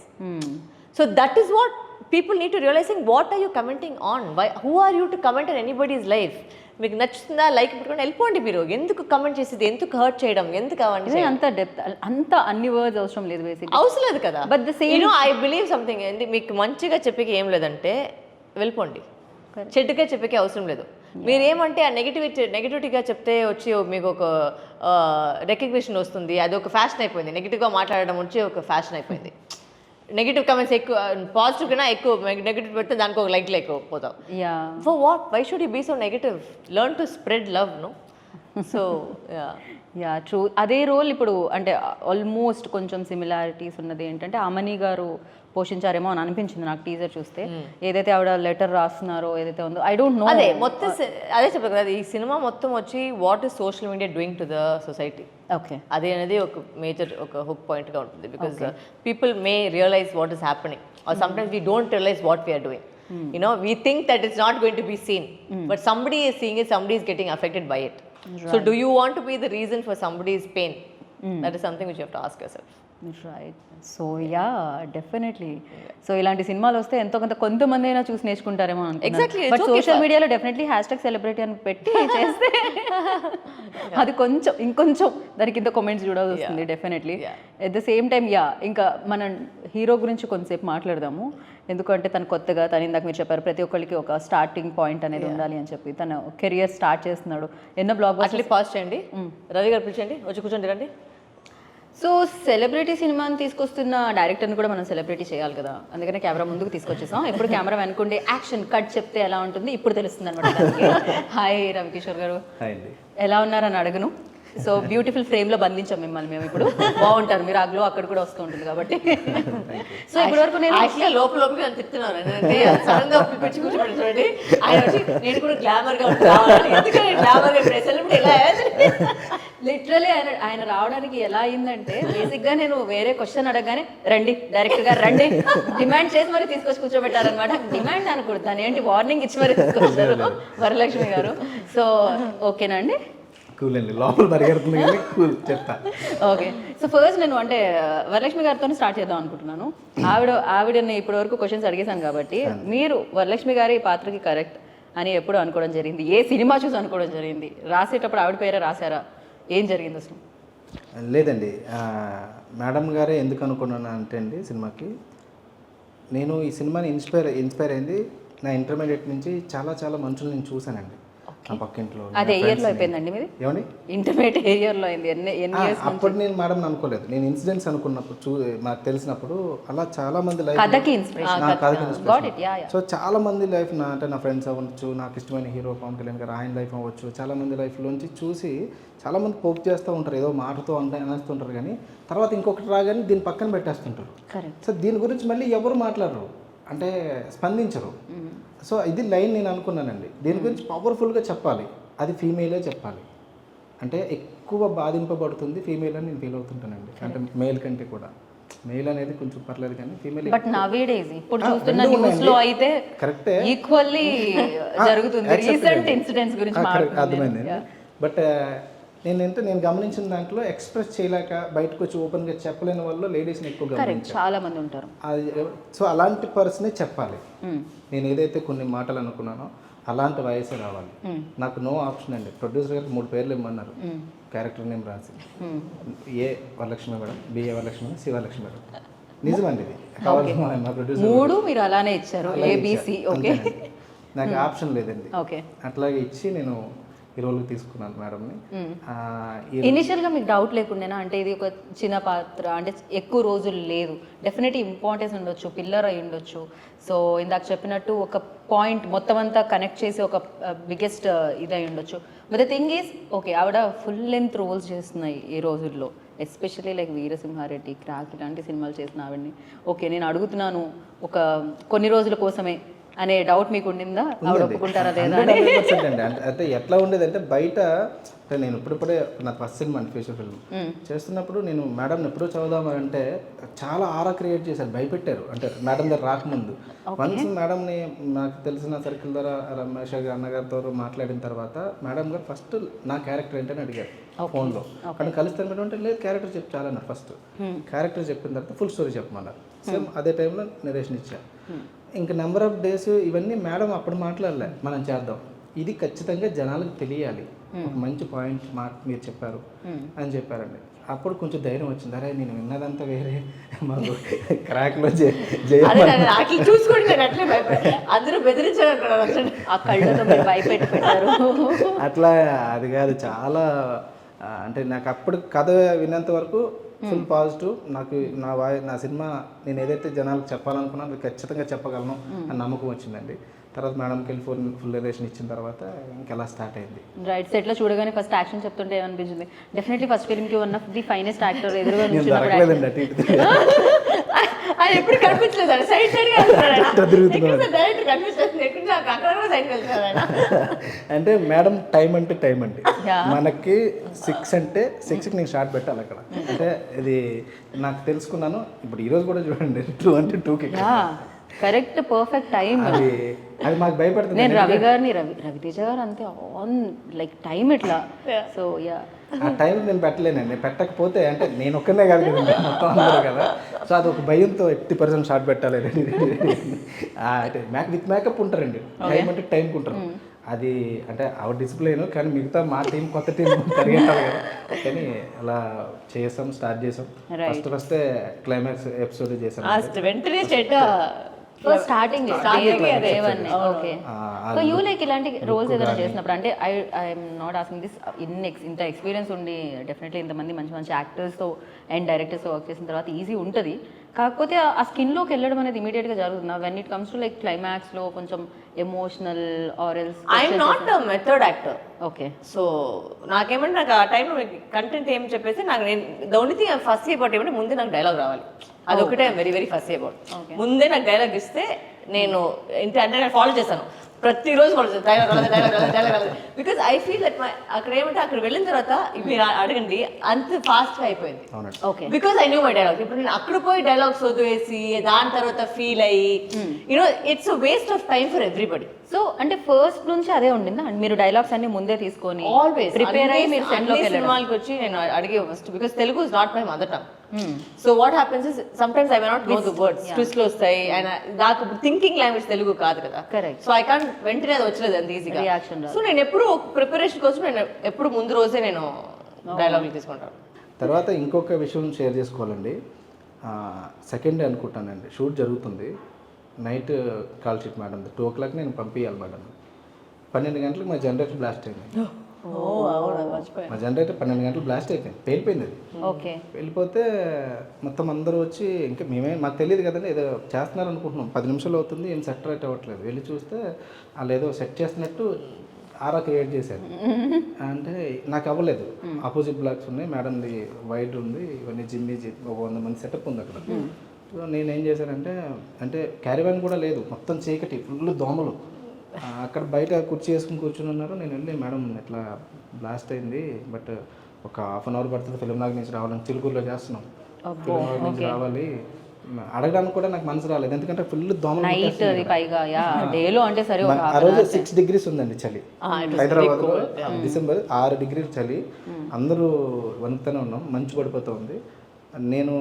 So that is what people need to realizing. What are you commenting on? Why? Who are you to comment on anybody's life? మీకు నచ్చుతుందా like పెట్టుకొని వెళ్ళిపోండి. మీరు ఎందుకు comment చేసేది, ఎందుకు hurt చేయడం, ఎందుకు అవ్వండి. అంత డెప్త్ అంత అన్ని వర్డ్స్ అవసరం లేదు, బేసిక్ అవసరం లేదు కదా. But the same I believe something ఏంటి, మీకు మంచిగా చెప్పేకి ఏం లేదంటే వెళ్ళిపోండి, చెడ్డగా చెప్పేకి అవసరం లేదు. మీరు ఏమంటే ఆ నెగిటివిటీగా చెప్తే వచ్చి మీకు ఒక రికగ్నిషన్ వస్తుంది, అది ఒక ఫ్యాషన్ అయిపోయింది. నెగిటివ్గా మాట్లాడడం వచ్చి ఒక ఫ్యాషన్ అయిపోయింది. నెగిటివ్ కమెంట్స్ ఎక్కువ, పాజిటివ్ కన్నా ఎక్కువ నెగిటివ్ పెడితే దానికి ఒక లైక్ ఎక్కువ పోతాం. For what? Why should you be so negative? Learn to spread love, no? So ya true. అదే రోల్ ఇప్పుడు అంటే ఆల్మోస్ట్ కొంచెం సిమిలారిటీస్ ఉన్నది ఏంటంటే అమని గారు పోషించారేమో అని అనిపించింది నాకు టీజర్ చూస్తే. ఏదైతే ఆవిడ లెటర్ రాస్తున్నారో ఏదైతే ఉందో ఐ డోంట్ నో. అదే మొత్తం అదే చెప్పారు కదా, ఈ సినిమా మొత్తం వచ్చి what is social media doing to the society. Okay, అదే అనేది ఒక మేజర్ ఒక హుక్ పాయింట్గా ఉంటుంది. Because people may realise what is happening or sometimes we don't realise what we're doing. We think that it's not going to be seen, but somebody is seeing it, somebody is getting affected by it. Right. So do you want to be the reason for somebody's pain? That is something which you have to ask yourself. Right. So yeah, definitely. So ఇలాంటి సినిమాలు వస్తే ఎంతో కొంతమంది అయినా చూసి నేర్చుకుంటారేమో అనుకుంటున్నాను. Exactly. But social మీడియాలో definitely #celebrity అని పెట్టి చేస్తే అది కొంచెం ఇంకొంచెం దాని కింద కామెంట్స్ చూడాల్సి వస్తుంది definitely. At the same time ఇంకా మనం హీరో గురించి కొంతసేపు మాట్లాడదాము. ఎందుకంటే తను కొత్తగా, తను ఇందాక మీరు చెప్పారు ప్రతి ఒక్కరికి ఒక స్టార్టింగ్ పాయింట్ అనేది ఉండాలి అని చెప్పి తను కెరియర్ స్టార్ట్ చేస్తున్నాడు. ఎన్నో బ్లాగ్ పాస్ చేయండి, రవి గారు పిలిచండి, వచ్చి కూర్చోండి రండి. సో సెలబ్రిటీ సినిమాని తీసుకొస్తున్న డైరెక్టర్ని కూడా మనం సెలబ్రిటీ చేయాలి కదా, అందుకనే కెమెరా ముందుకు తీసుకొచ్చేసాం. ఇప్పుడు కెమెరా వెనుకుండే యాక్షన్ కట్ చెప్తే ఎలా ఉంటుంది ఇప్పుడు తెలుస్తుంది అనమాట. హాయ్ రవికిషోర్ గారు, ఎలా ఉన్నారని అడగను. సో బ్యూటిఫుల్ ఫ్రేమ్లో బంధించాం మిమ్మల్ని మేము. ఇప్పుడు బాగుంటారు మీరు, ఆ గ్లో అక్కడ కూడా వస్తూ ఉంటుంది కాబట్టి. సో ఇప్పటి వరకు నేను లోపల తిప్పుతున్నాను, నేను కూడా గ్లామర్గా లిటరలీ ఆయన రావడానికి ఎలా అయిందంటే బేసిక్గా నేను వేరే క్వశ్చన్ అడగగానే రండి డైరెక్టర్ గారు రండి డిమాండ్ చేసి మరి తీసుకొచ్చి కూర్చోబెట్టారనమాట. డిమాండ్ అనుకుంటాను ఏంటి, వార్నింగ్ ఇచ్చి మరి తీసుకొచ్చారు వరలక్ష్మి గారు. సో ఓకేనా అండి? కూల్ అండి, లోపల పరిగెడుతుంది కానీ కూల్ చెప్తా. ఓకే, సో ఫస్ట్ నేను అంటే వరలక్ష్మి గారితో స్టార్ట్ చేద్దాం అనుకుంటున్నాను. ఆవిడని ఇప్పటి వరకు క్వశ్చన్స్ అడిగేశాను కాబట్టి మీరు వరలక్ష్మి గారి పాత్రకి కరెక్ట్ అని ఎప్పుడు అనుకోవడం జరిగింది? ఏ సినిమా చూసి అనుకోవడం జరిగింది? రాసేటప్పుడు ఆవిడ పేరే రాశారా? ఏం జరిగింది అసలు? లేదండి, మేడం గారే ఎందుకు అనుకున్నాను అంటే అండి, సినిమాకి నేను ఈ సినిమాని ఇన్స్పైర్ అయింది నా ఇంటర్మీడియట్ నుంచి. చాలా చాలా మనుషులు నేను చూశానండి నా పక్కింట్లో. అదే ఇయర్లో అయిపోయిందండి మీది? ఏమండి ఇంటర్మీడియట్ ఇయర్లో అయింది. ఎన్ని ఇయర్స్? అప్పుడు నేను మేడం అనుకోలేదు, నేను ఇన్సిడెంట్స్ అనుకున్నప్పుడు నాకు తెలిసినప్పుడు అలా చాలా మంది లైఫ్ కథకి ఇన్స్పిరేషన్. సో చాలా మంది లైఫ్ అంటే నా ఫ్రెండ్స్ అవ్వచ్చు, నాకు ఇష్టమైన హీరో పవన్ కళ్యాణ్ గారు ఆయన లైఫ్ అవ్వచ్చు, చాలా మంది లైఫ్లోంచి చూసి చాలా మంది పోక్ చేస్తూ ఉంటారు, ఏదో మాటతో అనేస్తుంటారు, కానీ తర్వాత ఇంకొకటి రాగానే దీని పక్కన పెట్టేస్తుంటారు. సో దీని గురించి మళ్ళీ ఎవరు మాట్లాడరు, అంటే స్పందించరు. సో ఇది లైన్ నేను అనుకున్నానండి, దీని గురించి పవర్ఫుల్గా చెప్పాలి, అది ఫీమేలే చెప్పాలి. అంటే ఎక్కువ బాధింపబడుతుంది ఫీమేల్ అని నేను ఫీల్ అవుతుంటానండి, అంటే మేల్ కంటే కూడా. మేల్ అనేది కొంచెం పర్లేదు కానీ ఫీమేల్ బట్ నవేడేస్ ఇప్పుడు చూస్తున్న న్యూస్ లో అయితే కరెక్టే ఈక్వల్లీ జరుగుతుంది. రీసెంట్ ఇన్సిడెంట్స్ గురించి అర్థమైంది. బట్ నేను గమనించిన దాంట్లో ఎక్స్ప్రెస్ చేయలేక బయటకు వచ్చి ఓపెన్గా చెప్పలేని వాళ్ళు లేడీస్ని ఎక్కువ గమనించాను, చాలా మంది ఉంటారు. సో అలాంటి పర్సనే చెప్పాలి. నేను ఏదైతే కొన్ని మాటలు అనుకున్నానో అలాంటి వయసే రావాలి. నాకు నో ఆప్షన్ అండి. ప్రొడ్యూసర్ గారికి 3 పేర్లు ఇమ్మన్నారు, క్యారెక్టర్ నేమ్ రాసి, A Varalakshmi madam, B Varalakshmi madam, C Varalakshmi madam. నిజమండి ఇది, మా ప్రొడ్యూసర్ 3 మీరు అలానే ఇచ్చారు, ఏబిసి. ఓకే, నాకు ఆప్షన్ లేదండి. ఓకే, అట్లాగే ఇచ్చి నేను ఈ రోల్కి తీసుకున్నాను మేడంని. ఇనిషియల్గా మీకు డౌట్ లేకుండానా? అంటే ఇది ఒక చిన్న పాత్ర, అంటే ఎక్కువ రోజులు లేదు, డెఫినెట్ ఇంపార్టెన్స్ ఉండొచ్చు, పిల్లర్ అయి ఉండొచ్చు. సో ఇందాక చెప్పినట్టు ఒక పాయింట్ మొత్తం అంతా కనెక్ట్ చేసి ఒక బిగ్గెస్ట్ ఇదై ఉండొచ్చు. But the thing is, okay, ఆవిడ ఫుల్ లెంత్ రోల్స్ చేస్తున్నాయి ఈ రోజుల్లో, ఎస్పెషల్లీ లైక్ వీరసింహారెడ్డి, క్రాక్ ఇలాంటి సినిమాలు చేసిన ఆవిడని. ఓకే, నేను అడుగుతున్నాను ఒక కొన్ని రోజుల కోసమే అనే డౌట్ మీకు ఉండిందా? ఆవిడ ఒప్పుకుంటారా లేదా? 100% అండి. అంటే ఎట్లా ఉండేది అంటే బయట, అంటే నేను ఇప్పుడిప్పుడే నాకు ఫస్ట్ సినిమా అండి ఫీచర్ ఫిల్మ్ చేస్తున్నప్పుడు నేను మేడం ఎప్పుడో చదువుదామంటే చాలా ఆరా క్రియేట్ చేశారు, భయపెట్టారు. అంటే మేడం దగ్గర రాకముందు వన్స్ మేడంని నాకు తెలిసిన సర్కిల్ ద్వారా రమేష్ అన్నగారితో మాట్లాడిన తర్వాత మేడం గారు ఫస్ట్ నా క్యారెక్టర్ ఏంటని అడిగారు ఫోన్లో. కానీ కలుస్తాను మేడం అంటే లేదు, క్యారెక్టర్ చెప్పి చాలా అన్నారు. ఫస్ట్ క్యారెక్టర్ చెప్పిన తర్వాత ఫుల్ స్టోరీ చెప్పమన్నారు. సేమ్ అదే టైంలో నరేషన్ ఇచ్చా. ఇంకా నెంబర్ ఆఫ్ డేస్ ఇవన్నీ మేడం అప్పుడు మాట్లాడలే, మనం చేద్దాం, ఇది ఖచ్చితంగా జనాలకు తెలియాలి, ఒక మంచి పాయింట్ మీరు చెప్పారు అని చెప్పారండి. అప్పుడు కొంచెం ధైర్యం వచ్చింది, అరే నేను విన్నదంతా వేరే, మాకు క్రాక్లో అందరూ బెదిరించారు ఆ కళ్ళతో భయపెట్టి పెట్టారు. అట్లా అది కాదు, చాలా అంటే నాకు అప్పుడు కథ విన్నంత వరకు ఫుల్ పాజిటివ్. నాకు నా సినిమా నేను ఏదైతే జనాలకు చెప్పాలనుకున్నాను అది ఖచ్చితంగా చెప్పగలను అని నమ్మకం వచ్చిందండి. తర్వాత మేడంకి వెళ్ళి ఫుల్ రిలేషన్ ఇచ్చిన తర్వాత ఇంకెలా స్టార్ట్ అయింది. రైట్, సెట్లో చూడగానే ఫస్ట్ యాక్షన్ చెప్తుంటే ఏమనిపించింది? డెఫినెట్లీ ఫస్ట్ ఫిల్మ్కి one of the finest actor ఎదురుగా దొరకలేదండి, అటు ఆయన ఎప్పుడు కనిపించలేదు, సైడ్ సైడ్ అంటే మేడం టైం అంటే టైం అండి. మనకి 6 అంటే 6కి నేను షార్ట్ పెట్టాలి అక్కడ. అంటే ఇది నాకు తెలుసుకున్నాను. ఇప్పుడు ఈరోజు కూడా చూడండి, 2 అంటే 2కి కరెక్ట్ పర్ఫెక్ట్ టైం. అది మాకు భయపడుతుంది. నేను రవితేజ గారు అంతే ఆన్ లైక్ టైం ఇట్లా. సో యా, ఆ టైం నేను పెట్టలేనండి. పెట్టకపోతే అంటే నేను ఒక్కనే కాదు కదా, మొత్తం అందరూ కదా. సో అది ఒక భయంతో 80% షార్ట్ పెట్టాలి. అంటే విత్ మేకప్ ఉంటారండి, టైం అంటే టైంకి ఉంటారు. అది అంటే ఆవిడ డిసిప్లైన్, కానీ మిగతా మా టీం కొత్త టీం పరిగెట్టాలి కదా. కానీ అలా స్టార్ట్ చేసాం. ఫస్ట్ క్లైమాక్స్ ఎపిసోడ్ చేసాం. వెంటనే starting okay. So you like ఇలాంటి రోల్స్ ఏదైనా చేసినప్పుడు, అంటే ఐఎమ్ నాట్ ఆస్కింగ్ దిస్, ఇంత ఎక్స్పీరియన్స్ ఉండి డెఫినెట్లీ ఇంతమంది మంచి మంచి యాక్టర్స్తో అండ్ డైరెక్టర్స్తో వర్క్ చేసిన తర్వాత ఈజీ ఉంటుంది. కాకపోతే ఆ స్కిన్లోకి వెళ్ళడం అనేది ఇమీడియట్గా జరుగుతుంది. When it comes to like క్లైమాక్స్లో కొంచెం emotional or else. I'm not a method actor. Okay, so నాకేమంటే నాకు ఆ టైంలో కంటెంట్ ఏం చెప్పేసి నాకు నేను the only thing first about ఏమంటే ముందే నాకు డైలాగ్ రావాలి. అదొకటే వెరీ వెరీ ఫస్ట్ అబౌట్. ముందే నాకు డైలాగ్ ఇస్తే నేను అంటే నేను ఫాలో చేశాను. ప్రతిరోజు dialogue because I feel that my అక్కడ ఏమంటే అక్కడ వెళ్ళిన తర్వాత మీరు అడగండి అంత ఫాస్ట్గా అయిపోయింది. Okay. Because I knew my dialogues. ఇప్పుడు నేను అక్కడ పోయి డైలాగ్స్ వదిలేసి దాని తర్వాత ఫీల్ అయ్యి you know it's waste of time for everybody. So అంటే ఫస్ట్ నుంచి అదే ఉండిందా మీరు డైలాగ్స్ అన్ని ముందే తీసుకొని ఆల్వేస్ ప్రిపేర్ అయ్యి మీరు సెట్ లోకి సినిమాలకు వచ్చి నేను అడిగే first because Telugu is not my mother tongue. So what happens is sometimes I may not know the words, ట్విస్ట్లు వస్తాయి అండ్ నాకు థింకింగ్ లాంగ్వేజ్ తెలుగు కాదు కదా. కరెక్ట్. సో ఐ కాంట్ వెంటనే అది వచ్చలేదు అంత ఈజీగా రియాక్షన్. సో నేను ఎప్పుడు ప్రిపరేషన్ కోసం నేను ఎప్పుడు ముందు రోజే నేను డైలాగులు తీసుకుంటాను. తర్వాత ఇంకొక విషయం షేర్ చేసుకోవాలండి. సెకండ్ డే అనుకుంటానండి షూట్ జరుగుతుంది. Night call sheet madam 2 o'clock నేను పంపించాలి మేడం. 12 గంటలకు మా జనరేటర్ బ్లాస్ట్ అయింది. మా జనరేటర్ 12 గంటలు బ్లాస్ట్ అయిపోయింది, పేలిపోయింది అది. ఓకే. వెళ్ళిపోతే మొత్తం అందరూ వచ్చి ఇంకా మాకు తెలియదు కదండి, ఏదో చేస్తున్నారు అనుకుంటున్నాం. 10 నిమిషాలు అవుతుంది, ఏం సెట్ రైట్ అవ్వట్లేదు. వెళ్ళి చూస్తే వాళ్ళు ఏదో సెట్ చేస్తున్నట్టు ఆరా క్రియేట్ చేశారు. అంటే నాకు అవ్వలేదు. ఆపోజిట్ బ్లాక్స్ ఉన్నాయి, మేడంది వైడ్ ఉంది, ఇవన్నీ జిమ్మి ఒక 100 మంది సెటప్ ఉంది అక్కడ. సో నేనేం చేశానంటే, అంటే క్యారీవాన్ కూడా లేదు, మొత్తం చీకటి, ఫుల్ దోమలు. అక్కడ బయట కుర్చీ వేసుకుని కూర్చుని ఉన్నారు. నేను వెళ్ళి మేడం ఇట్లా బ్లాస్ట్ అయింది, బట్ ఒక 1/2 hour పడుతుంది ఫిలిం నాగ్ నుంచి రావాలని, చిలుకూరులో చేస్తున్నాం, ఫిలిం నాగ్ నుంచి రావాలి. అడగడానికి కూడా నాకు మనసు రాలేదు, ఎందుకంటే ఫుల్ దోమలు. నైట్ అది పైగా డేలో అంటే సరే ఆ రోజు 6 degrees ఉందండి చలి హైదరాబాద్లో. డిసెంబర్ 6 degrees చలి, అందరూ వణుకుతూనే ఉన్నాం, మంచు పడిపోతూ ఉంది. నేను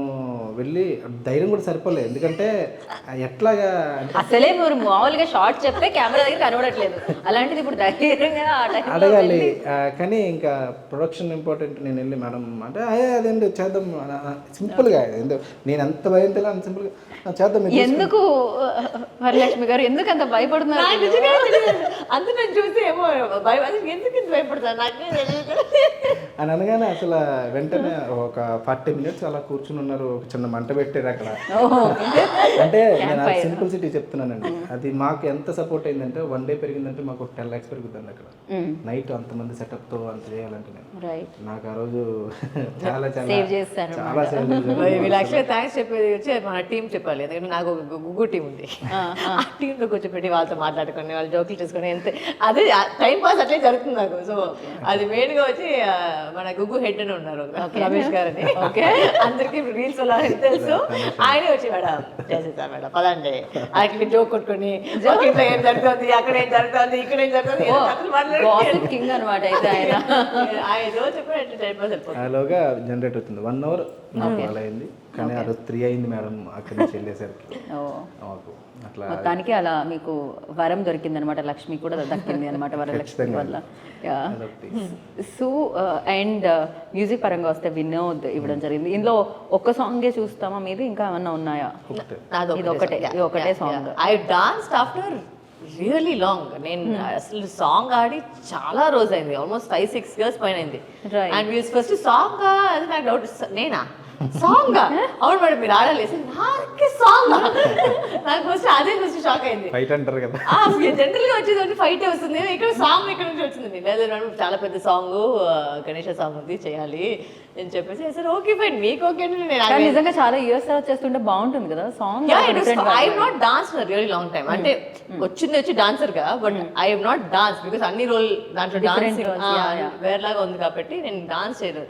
వెళ్ళి ధైర్యం కూడా సరిపోలేదు, ఎందుకంటే ఎట్లాగా అసలే మీరు మామూలుగా షార్ట్ చెప్తే కెమెరా దగ్గర కనబడట్లేదు, అలాంటిది ఇప్పుడు ధైర్యంగా అడగాలి. కానీ ఇంకా ప్రొడక్షన్ ఇంపార్టెంట్. నేను వెళ్ళి మేడం అంటే అదేంటి చేద్దాం సింపుల్గా, నేను ఎంత భయం తెలియదు అంత సింపుల్గా చేద్దాం. ఎందుకు వరలక్ష్మి గారు ఎందుకు అంత భయపడుతున్నారు? అందు నేను చూసి ఏమో ఎందుకు భయపడతాను నాకు అని అనగానే అసలు వెంటనే ఒక 40 minutes అలా కూర్చుని ఉన్నారు. ఒక చిన్న మంట పెట్టారు అక్కడ. అంటే నేను సింపుల్సిటీ చెప్తున్నానండి. అది మాకు ఎంత సపోర్ట్ అయిందంటే 1 day పెరిగిందంటే మాకు 10 lakhs పెరుగుతుంది అక్కడ. నైట్ అంతమంది సెటప్తో అంత చేయాలంటే నాకు ఆ రోజు చాలా చాలా సేవ్ చేస్తారు. చాలా సేవ్ చేశారు. వీళ్ళు యాక్చువల్గా థ్యాంక్స్ చెప్పేది వచ్చి మన టీం చెప్పాలి, ఎందుకంటే నాకు ఒక గుగ్గు టీం ఉంది. ఆ టీంలో కూర్చోపెట్టి వాళ్ళతో మాట్లాడుకొని వాళ్ళు జోకులు చేసుకొని ఎంత అదే టైం పాస్ అట్లే జరుగుతుంది నాకు. సో అది మెయిన్గా వచ్చి మన గుగ్గు హెడ్ అని ఉన్నారు రమేష్ గారు అని. ఓకే, అందరికీ రీల్స్ అలా తెలుసు. ఆయనే వచ్చి మేడం చేసేసారు మేడం పదండి అక్కడ జోక్ కొట్టుకొని ఇంట్లో ఏం జరుగుతుంది, అక్కడ ఏం జరుగుతుంది, ఇక్కడ ఏం జరుగుతుంది కింగ్ అనమాట. అయితే ఆయన రోజు చెప్పి టైం పాస్ అయిపోతుంది. అలాగా జనరేట్ అవుతుంది. 1 hour అలా అయింది, కానీ ఆ రోజు 3 అయింది మేడం అక్కడి నుంచి వెళ్ళేసరికి. అట్లా మొత్తానికి అలా మీకు వరం దొరికింది అనమాట, లక్ష్మి కూడా దక్కింది అనమాట వరలక్ష్మి వల్ల. సో అండ్ మ్యూజిక్ పరంగా వస్తే వినోద్ ఇవ్వడం జరిగింది. ఇందులో ఒక్క సాంగే చూస్తామా మీది, ఇంకా ఏమన్నా ఉన్నాయా? ఇది ఒకటే song. I danced after really long. నేను అసలు సాంగ్ ఆడి చాలా రోజు అయింది, ఆల్మోస్ట్ 5-6 years పైన అయింది. అండ్ ఫస్ట్ సాంగ్ అది నాకు డౌట్, నేనా సాంగ్ అవును మేడం మీరు ఆడాలి నాకు సాంగ్, నాకు ఫస్ట్ అదే ఫస్ట్ షాక్ అయింది. ఫైట్ అంటారు కదా, జనరల్ గా వచ్చేది ఫైట్ వస్తుంది, ఇక్కడ సాంగ్ ఇక్కడ నుంచి వచ్చింది. లేదు మేడం చాలా పెద్ద సాంగ్ గణేష్ సాంగ్ ఉంది చేయాలి అని చెప్పేసి సరే ఓకే ఫైన్ మీకు ఓకే. నేను నిజంగా చాలా ఇయర్స్ తర్వాత చేస్తుంటే బాగుంటుంది కదా song. I have not dance for really long time. అంటే వచ్చింది డాన్సర్ గా, but I have not dance because అన్ని రోల్ దాంట్లో డాన్స్ వేరేలాగా ఉంది కాబట్టి నేను డాన్స్ చేయలేదు.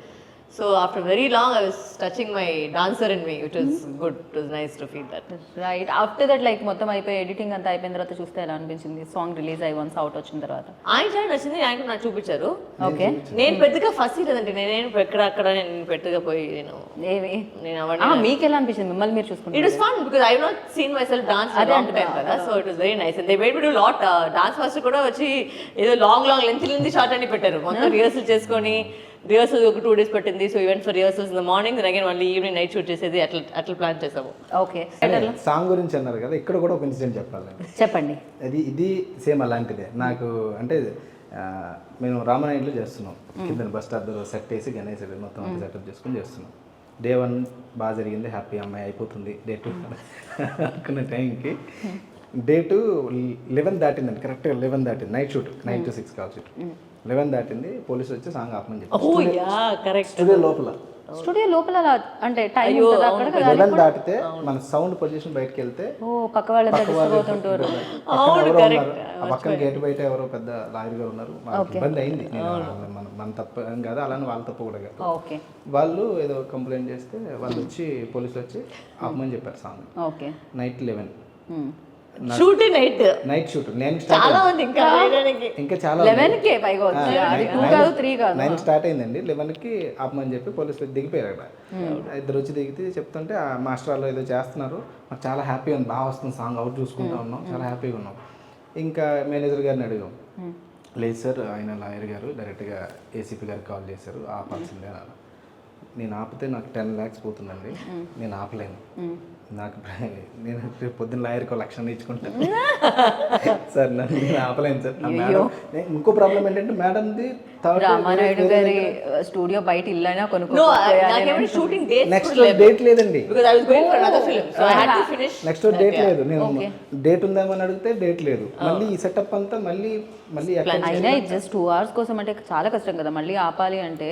So after very long I was touching my dancer in me, which was good. It was nice to feel that. Right. After that like మొత్తం అయిపోయి editing అంతా అయిపోయిన తర్వాత చూస్తే ఎలా అనిపించింది సాంగ్ రిలీజ్ అయ్యి వన్స్ అవుట్ వచ్చిన తర్వాత? ఆయన చాలా నచ్చింది, ఆయన నాకు చూపించారు. ఓకే, నేను పెద్దగా ఫస్ట్ లేదండి, నేను అక్కడ నేను పెద్దగా పోయి నేను మీకు ఎలా అనిపించింది మిమ్మల్ని మీరు చూసుకుంటే? It was fun because I have not seen my self dance for long time కదా. So it was very nice and they made me do lot. Dance master కూడా వచ్చి ఏదో లాంగ్ లెంత్ షార్ట్ అని పెట్టారు, మొత్తం రిహర్సల్ చేసుకొని. Rehearsal ఒక 2 days పట్టింది. So event for rehearsals in the morning, again మళ్ళీ ఈవినింగ్ నైట్ షూట్ చేసేది, అట్లా ప్లాన్ చేసాము. ఓకే, సాంగ్ గురించి అన్నారు కదా, ఇక్కడ కూడా ఒక ఇన్సిడెంట్ చెప్పాలి. చెప్పండి. ఇది సేమ్ అలాంటిదే నాకు. అంటే మేము రామనాయుడులో చేస్తున్నాం, కింద బస్ స్టాప్ దగ్గర సెట్ వేసి గణేష్ మొత్తం అంతా సెటప్ చేసుకుని చేస్తున్నాం. Day 1 బాగా జరిగింది, హ్యాపీ అమ్మాయి అయిపోతుంది. Day 2 అనుకున్న టైంకి Day 2 11 దాటిందండి, కరెక్ట్గా 11 దాటింది. Night shoot 9 to 6 call shoot. 11 దాటింది, పోలీసులు వచ్చి సాంగ్ ఆపమని చెప్పి స్టూడియో లోపల స్టూడియో లోపల అలా అంటే టైం ఉంటుంది అక్కడ కదా. 11 దాటితే మన సౌండ్ పొజిషన్ బయటకి వెళ్తే ఓ పక్క వాళ్ళంతా డిస్టర్బ్ అవుతుంటారు. పక్కన గేట్ బయట ఎవరో పెద్ద లాయర్ గారు ఉన్నారు, వాళ్ళకి ఇబ్బంది అయింది. మన తప్ప ఏం కాదు, అలానే వాళ్ళ తప్పు కూడా కాదు. ఓకే వాళ్ళు ఏదో కంప్లైంట్ చేస్తే వాళ్ళు వచ్చి పోలీసులు వచ్చి ఆపమని చెప్పారు song. Okay night 11 shoot night shoot. నేను చాలా ఉంది ఇంకా చాలా 11కే పైగా వచ్చి అది 2 కాదు 3 కాదు 9 స్టార్ట్ అయిందండి. 11కి ఆపమని చెప్పి పోలీసులు దిగిపోయారు అక్కడ. ఇద్దరు వచ్చి దిగితే చెప్తుంటే ఆ మాస్టర్ వాళ్ళు ఏదో చేస్తున్నారు, మాకు చాలా హ్యాపీ ఉంది, బాగా వస్తుంది సాంగ్, అవుట్ చూసుకుంటా ఉన్నాం, చాలా హ్యాపీగా ఉన్నాం. ఇంకా మేనేజర్ గారిని అడిగాం, లేదు సార్ ఆయన లాయర్ గారు డైరెక్ట్గా ఏసీపీ గారికి కాల్ చేశారు, ఆపాల్సిందే అన్నారు. నేను ఆపితే నాకు 10 lakhs పోతుందండి, నేను ఆపలేను, నాకు నేను రేపు పొద్దున్న లాయర్కి 1,00,000 ఇచ్చుకుంటాను సార్, నేను ఆపలేను సార్. ఇంకో ప్రాబ్లం ఏంటంటే మేడంది రామానాయుడు గారి స్టూడియో బయట ఇల్లైనా షూటింగ్ నెక్స్ట్ డేట్ లేదండి, నెక్స్ట్ డేట్ uh, లేదు. నేను డేట్ ఉందేమని అడిగితే డేట్ లేదు. మళ్ళీ ఈ సెటప్ అంతా మళ్ళీ అయినా జస్ట్ 2 hours కోసం అంటే చాలా కష్టం కదా మళ్ళీ ఆపాలి అంటే.